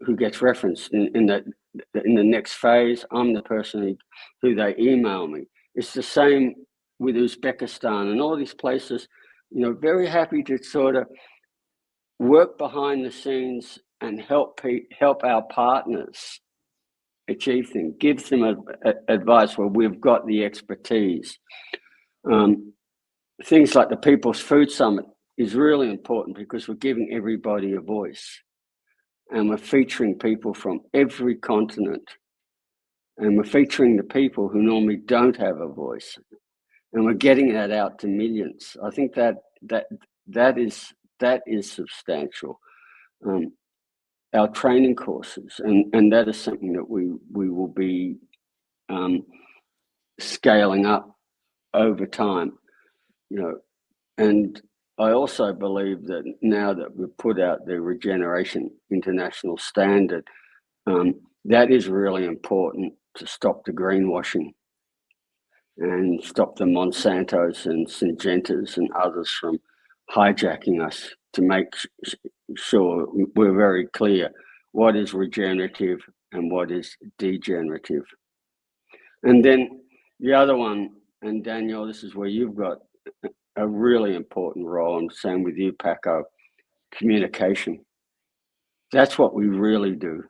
who gets referenced in the next phase. I'm the person who they email me. It's the same with Uzbekistan and all these places. Very happy to sort of work behind the scenes and help our partners achieve things. Give them advice where we've got the expertise. Things like the People's Food Summit is really important because we're giving everybody a voice, and we're featuring people from every continent, and we're featuring the people who normally don't have a voice. and we're getting that out to millions. I think that is substantial. Our training courses, and that is something that we will be scaling up over time, and I also believe that now that we've put out the Regeneration International standard, that is really important to stop the greenwashing and stop the Monsantos and Syngentas and others from hijacking us, to make sure we're very clear what is regenerative and what is degenerative. And then the other one, and Daniel, this is where you've got a really important role, and same with you, Paco, communication. That's what we really do.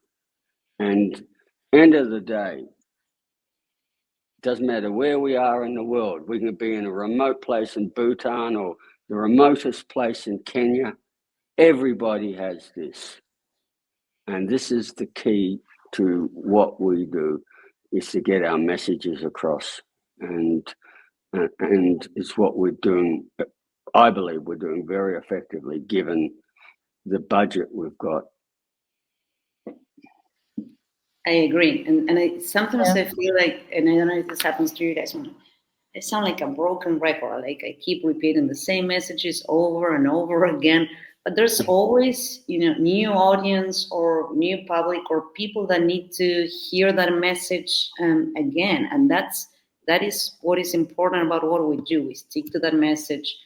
And end of the day, doesn't matter where we are in the world. We can be in a remote place in Bhutan or the remotest place in Kenya. Everybody has this. And this is the key to what we do, is to get our messages across. And it's what we're doing. I believe we're doing very effectively, given the budget we've got. I agree, and sometimes I feel like, and I don't know if this happens to you guys, I sound like a broken record. Like I keep repeating the same messages over and over again, but there's always, new audience or new public or people that need to hear that message again, and that is what is important about what we do. We stick to that message.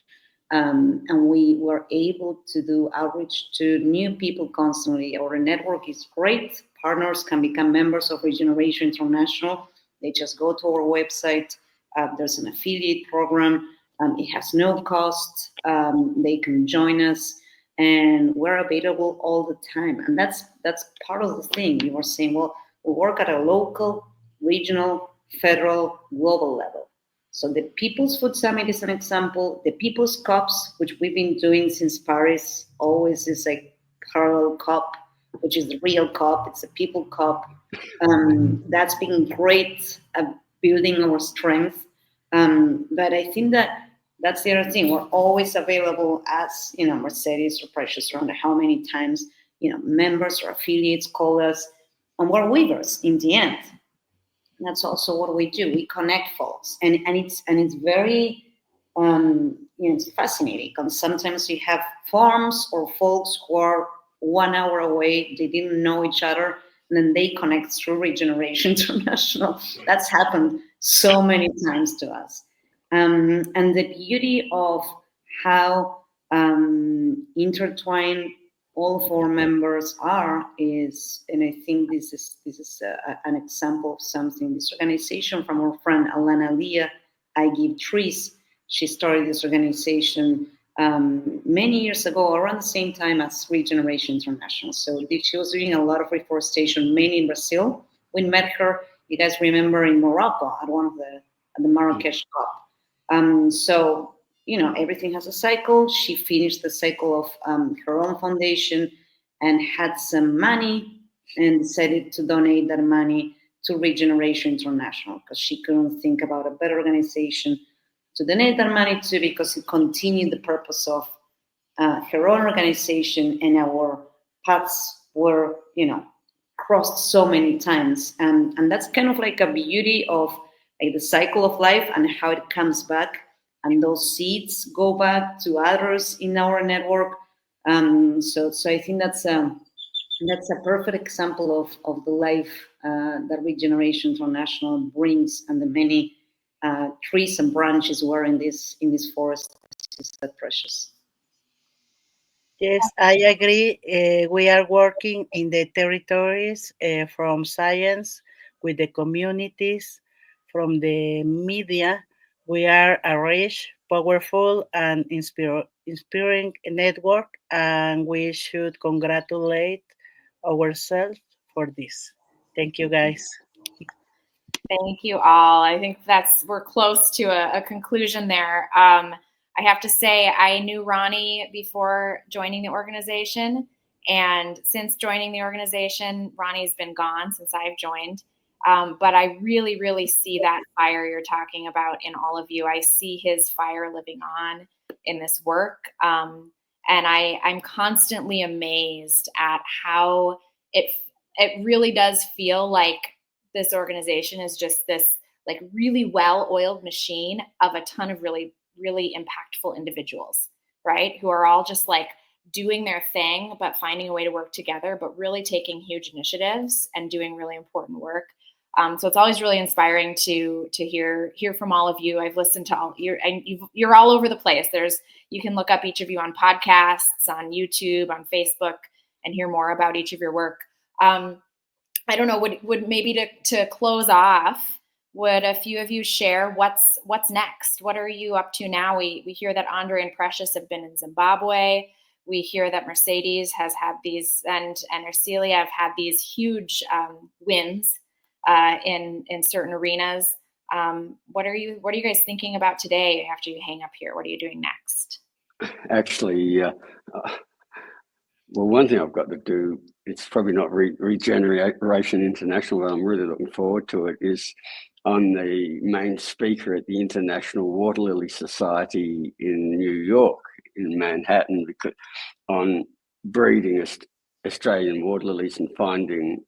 And we were able to do outreach to new people constantly. Our network is great. Partners can become members of Regeneration International. They just go to our website. There's an affiliate program. It has no cost. They can join us, and we're available all the time. And that's part of the thing. You were saying, well, we work at a local, regional, federal, global level. So the People's Food Summit is an example. The People's Cups, which we've been doing since Paris, always is a parallel cup, which is the real cup. It's a People Cup. That's been great at building our strength. But I think that's the other thing. We're always available as, Mercedes or Precious, around how many times, members or affiliates call us, and we're weavers in the end. That's also what we do. We connect folks, and it's very it's fascinating. Because sometimes you have farms or folks who are 1 hour away, they didn't know each other, and then they connect through Regeneration International. That's happened so many times to us, and the beauty of how intertwined all of our members is, and I think this is an example of something. This organization from our friend Alana Leah, I Give Trees. She started this organization many years ago, around the same time as Regeneration International. So she was doing a lot of reforestation, mainly in Brazil. We met her, you guys remember, in Morocco at the Marrakesh COP. So everything has a cycle. She finished the cycle of her own foundation and had some money and decided to donate that money to Regeneration International, because she couldn't think about a better organization to donate that money to, because it continued the purpose of her own organization, and our paths were, crossed so many times. And that's kind of like a beauty of like the cycle of life and how it comes back. And those seeds go back to others in our network. So I think that's a perfect example of the life that Regeneration International brings, and the many trees and branches were in this forest. Is that precious? Yes, I agree. We are working in the territories from science, with the communities, from the media. We are a rich, powerful, and inspiring network, and we should congratulate ourselves for this. Thank you, guys. Thank you all. I think we're close to a conclusion there. I have to say, I knew Ronnie before joining the organization, and since joining the organization, Ronnie's been gone since I've joined. But I really, really see that fire you're talking about in all of you. I see his fire living on in this work. And I'm constantly amazed at how it really does feel like this organization is just this like really well-oiled machine of a ton of really, really impactful individuals, right? Who are all just like doing their thing, but finding a way to work together, but really taking huge initiatives and doing really important work. So it's always really inspiring to hear from all of you. I've listened to you're all over the place. You can look up each of you on podcasts, on YouTube, on Facebook, and hear more about each of your work. I don't know. Would maybe to close off, would a few of you share what's next? What are you up to now? We hear that André and Precious have been in Zimbabwe. We hear that Mercedes has had these, and Ercilia have had these huge wins in certain arenas. What are you guys thinking about today after you hang up here? What are you doing next? Actually, well, one thing I've got to do, it's probably not Regeneration International, but I'm really looking forward to it, is I'm the main speaker at the International Water Lily Society in New York, in Manhattan, on breeding Australian water lilies and finding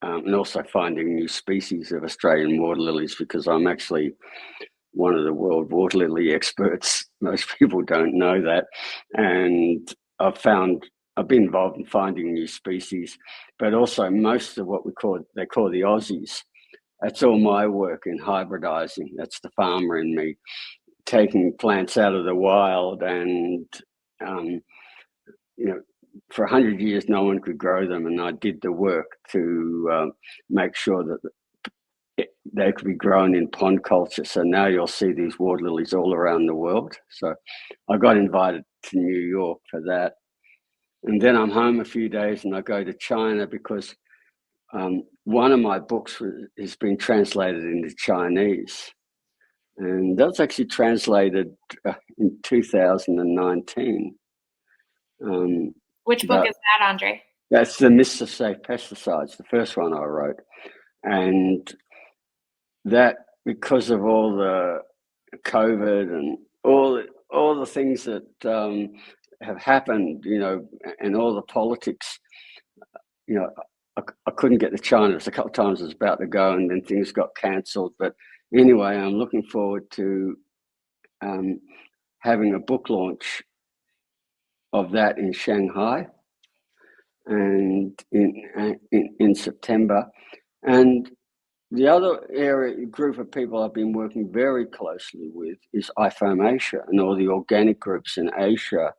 new species of Australian water lilies, because I'm actually one of the world water lily experts. Most people don't know that. And I've been involved in finding new species, but also most of what they call the Aussies. That's all my work in hybridizing. That's the farmer in me, taking plants out of the wild and, for 100 years, no one could grow them. And I did the work to make sure that they could be grown in pond culture. So now you'll see these water lilies all around the world. So I got invited to New York for that. And then I'm home a few days and I go to China because one of my books has been translated into Chinese. And that was actually translated in 2019. Which book is that, André? That's The Myths of Safe Pesticides, the first one I wrote. And that, because of all the COVID and all the things that have happened, and all the politics, I couldn't get to China. There's a couple of times I was about to go and then things got cancelled. But anyway, I'm looking forward to having a book launch of that in Shanghai and in September. And the other group of people I've been working very closely with is IFOAM Asia and all the organic groups in Asia.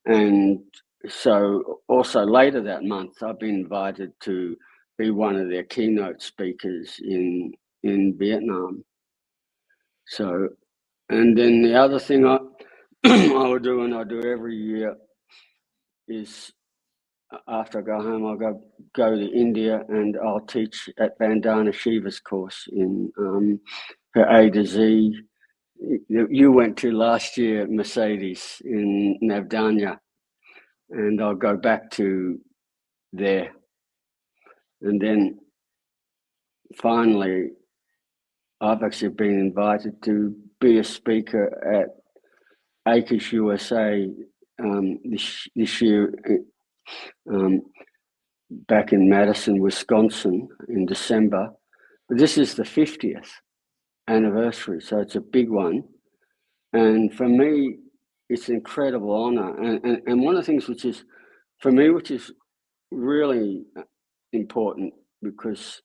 And so also later that month, I've been invited to be one of their keynote speakers in Vietnam. So, and then the other thing I will do, and I do every year, is after I go home, I'll go to India and I'll teach at Vandana Shiva's course in her A to Z. You went to last year, Mercedes, in Navdanya, and I'll go back to there. And then finally, I've actually been invited to be a speaker at Acres USA this year, back in Madison, Wisconsin in December. This is the 50th anniversary, so it's a big one. And for me, it's an incredible honor. And one of the things which is really important, because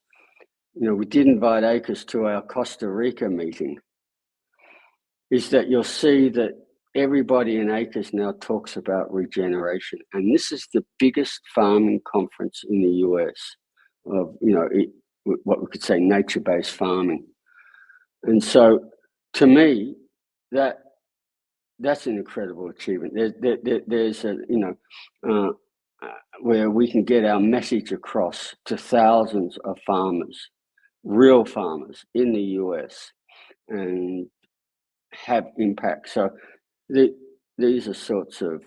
we did invite Acres to our Costa Rica meeting, is that you'll see that everybody in Acres now talks about regeneration. And this is the biggest farming conference in the US of, what we could say nature-based farming. And so to me, that's an incredible achievement. There's where we can get our message across to thousands of farmers, real farmers in the US, and have impact. So these are sorts of,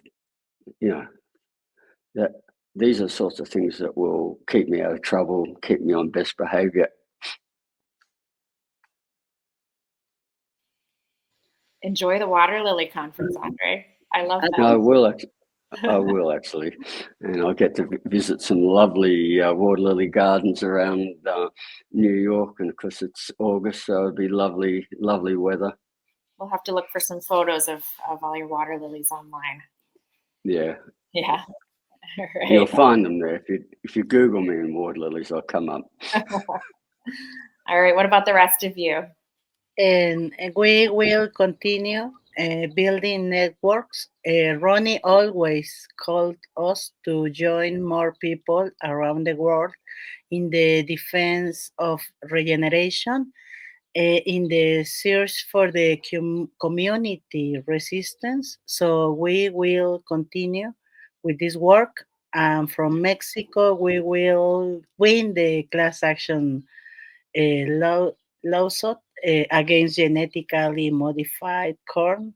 these are sorts of things that will keep me out of trouble, keep me on best behavior. enjoy the Water Lily Conference, Andre. I love that. I will actually, and I'll get to visit some lovely water lily gardens around New York, and of course it's August, so it'll be lovely weather. We'll have to look for some photos of all your water lilies online. Yeah. Yeah. Right. You'll find them there. If you Google me in water lilies, I'll come up. All right. What about the rest of you? And we will continue building networks. Ronnie always called us to join more people around the world in the defense of regeneration, in the search for the community resistance. So we will continue with this work. From Mexico, we will win the class action lawsuit against genetically modified corn.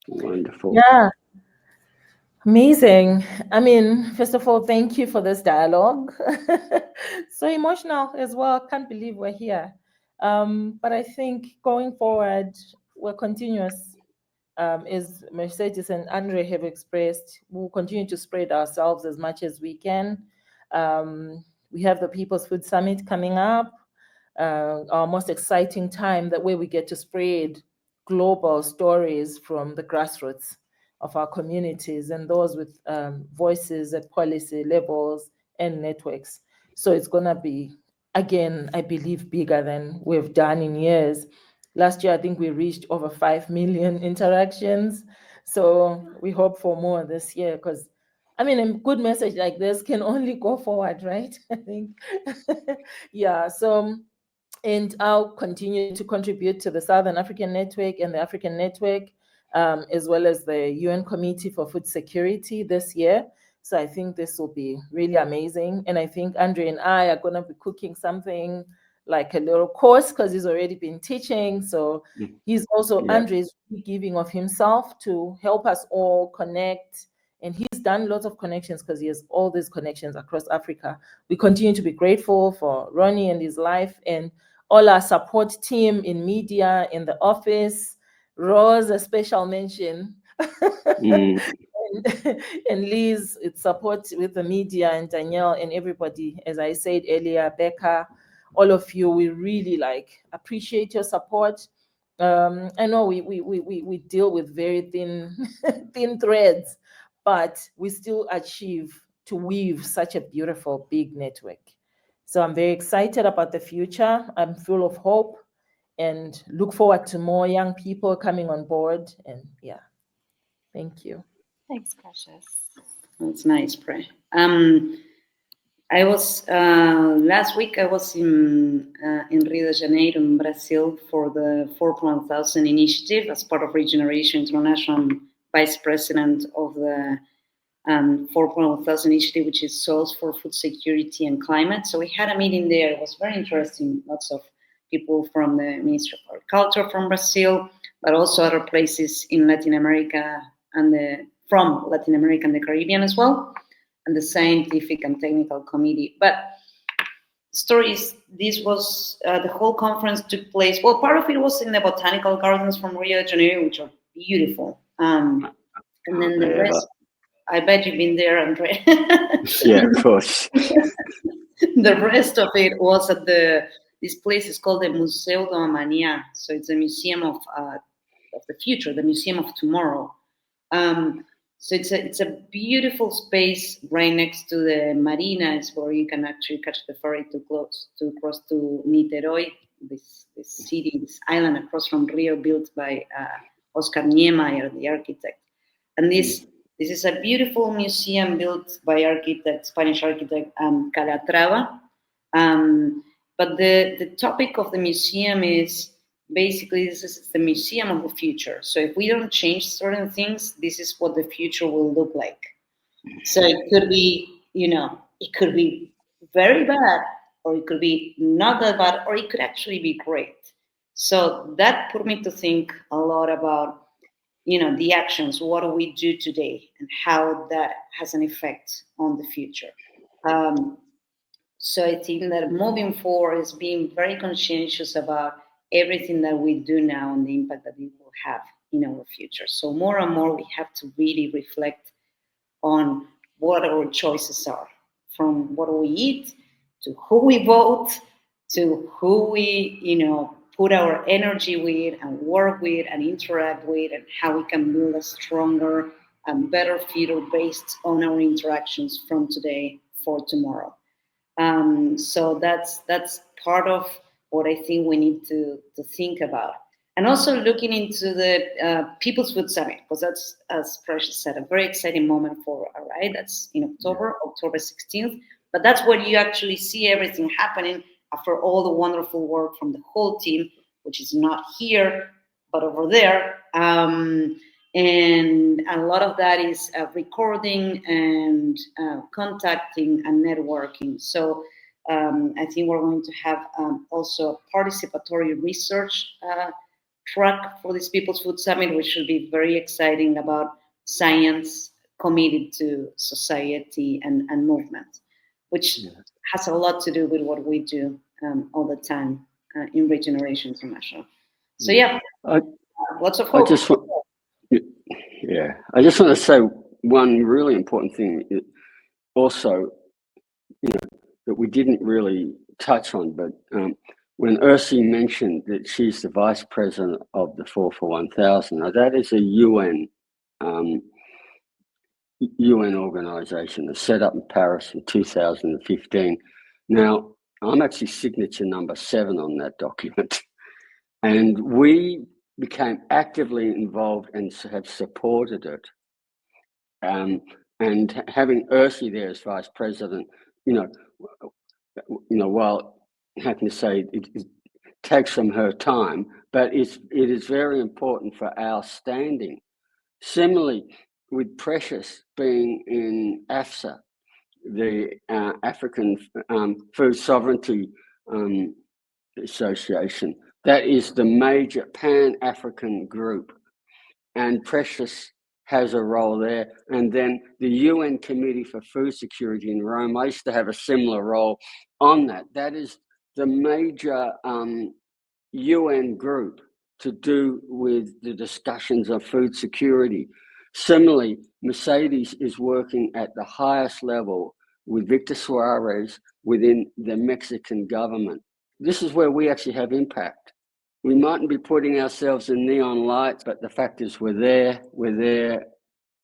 Wonderful. Yeah. Amazing. I mean, first of all, thank you for this dialogue. So emotional as well. Can't believe we're here. But I think going forward, we're continuous. As Mercedes and Andre have expressed, we'll continue to spread ourselves as much as we can. We have the People's Food Summit coming up, our most exciting time, that way we get to spread global stories from the grassroots of our communities and those with voices at policy levels and networks. So it's going to be, again, I believe, bigger than we've done in years. Last year, I think we reached over 5 million interactions. So we hope for more this year, because I mean, a good message like this can only go forward, right? I think. Yeah. So, and I'll continue to contribute to the Southern African Network and the African Network, as well as the UN Committee for Food Security this year. So I think this will be really amazing. And I think Andre and I are going to be cooking something like a little course, because he's already been teaching. So he's also, Andre is giving of himself to help us all connect. And he's done lots of connections because he has all these connections across Africa. We continue to be grateful for Ronnie and his life, and all our support team in media, in the office. Rose, a special mention. And Liz, it's support with the media, and Danielle and everybody. As I said earlier, Becca, all of you, we really appreciate your support. I know we deal with very thin threads, but we still achieve to weave such a beautiful big network. So I'm very excited about the future. I'm full of hope and look forward to more young people coming on board. And yeah, thank you. Thanks, Precious. That's nice, Pre. I was last week. I was in Rio de Janeiro, in Brazil, for the 4.1000 initiative as part of Regeneration International, Vice President of the 4.1000 initiative, which is Souls for Food Security and Climate. So we had a meeting there. It was very interesting. Lots of people from the Ministry of Agriculture from Brazil, but also other places in Latin America and from Latin America and the Caribbean as well, and the scientific and technical committee. But stories, this was, the whole conference took place, well, part of it was in the botanical gardens from Rio de Janeiro, which are beautiful. And then the rest, I bet you've been there, Andre. Yeah, of course. The rest of it was at this place is called the Museu do Amanhã. So it's a museum of the future, the museum of tomorrow. So it's a beautiful space right next to the marina, is where you can actually catch the ferry to cross to Niterói, this city, this island across from Rio, built by Oscar Niemeyer, the architect. And this is a beautiful museum built by Spanish architect Calatrava. But the topic of the museum is basically, this is the museum of the future. So if we don't change certain things, this is what the future will look like. So it could be, it could be very bad, or it could be not that bad, or it could actually be great. So that put me to think a lot about, the actions. What do we do today, and how that has an effect on the future? So I think that moving forward is being very conscientious about everything that we do now and the impact that it will have in our future. So more and more we have to really reflect on what our choices are, from what we eat to who we vote to who we, put our energy with and work with and interact with, and how we can build a stronger and better future based on our interactions from today for tomorrow. So that's part of what I think we need to think about. And also looking into the People's Food Summit, because that's, as Precious said, a very exciting moment for us, right? That's in October 16th. But that's where you actually see everything happening after all the wonderful work from the whole team, which is not here, but over there. And a lot of that is recording and contacting and networking. So I think we're going to have also a participatory research track for this People's Food Summit, which should be very exciting, about science committed to society and movement, which has a lot to do with what we do all the time in Regeneration International. So lots of hope. I just want to say one really important thing also, that we didn't really touch on, but when Erci mentioned that she's the vice president of the 4 for 1000, now that is a UN organization that's set up in Paris in 2015. Now, I'm actually signature number 7 on that document. And we became actively involved and have supported it. And having Erci there as vice president, while how can you say it takes from her time, but it is very important for our standing. Similarly, with Precious being in AFSA, the African Food Sovereignty Association, that is the major Pan-African group, and Precious has a role there. And then the UN Committee for Food Security in Rome, I used to have a similar role on that. That is the major UN group to do with the discussions of food security. Similarly, Mercedes is working at the highest level with Victor Suarez within the Mexican government. This is where we actually have impact. We mightn't be putting ourselves in neon lights, but the fact is we're there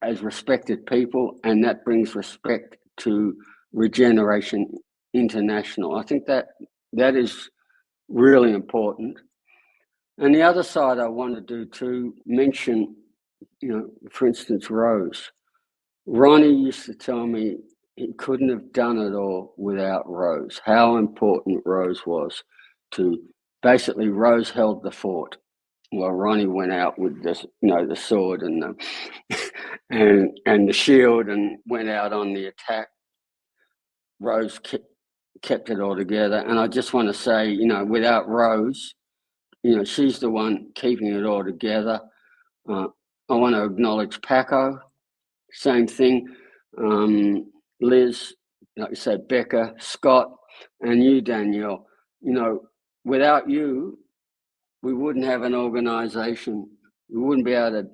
as respected people, and that brings respect to Regeneration International. I think that is really important. And the other side I want to do to mention, for instance, Rose. Ronnie used to tell me he couldn't have done it all without Rose, how important Rose was to, basically Rose held the fort while Ronnie went out with this, the sword and the shield and went out on the attack. Rose kept it all together. And I just want to say, without Rose, she's the one keeping it all together. I want to acknowledge Paco, same thing. Liz, like you said, Becca, Scott, and you, Danielle. Without you, we wouldn't have an organization. We wouldn't be able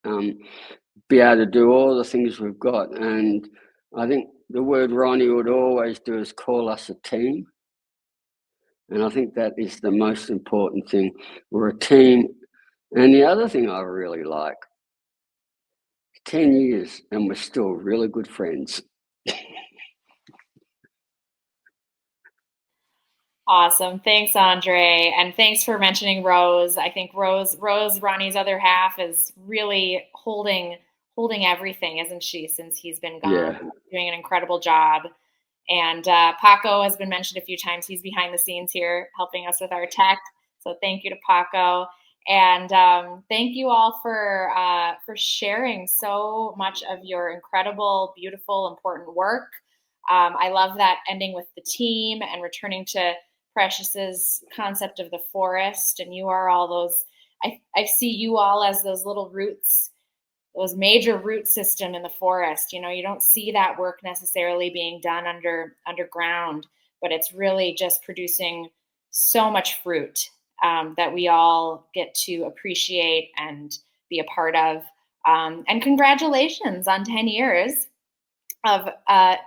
to do all the things we've got. And I think the word Ronnie would always do is call us a team. And I think that is the most important thing. We're a team. And the other thing I really like, 10 years and we're still really good friends. Awesome. Thanks, Andre. And thanks for mentioning Rose. I think Rose, Ronnie's other half, is really holding everything, isn't she, since he's been gone, doing an incredible job. And Paco has been mentioned a few times. He's behind the scenes here helping us with our tech. So thank you to Paco. And thank you all for sharing so much of your incredible, beautiful, important work. I love that ending with the team and returning to Precious's concept of the forest. And you are all those, I see you all as those little roots, those major root system in the forest. You don't see that work necessarily being done underground, but it's really just producing so much fruit that we all get to appreciate and be a part of. And congratulations on 10 years of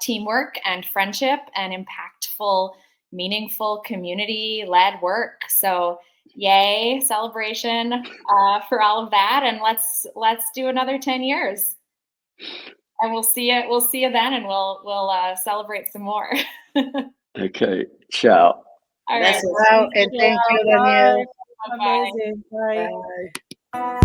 teamwork and friendship and impactful, meaningful, community-led work. So yay, celebration for all of that. And let's do another 10 years. And we'll see you then, and we'll celebrate some more. Okay, ciao. All right. Wow, and thank you, Danielle. Amazing. Bye. Bye.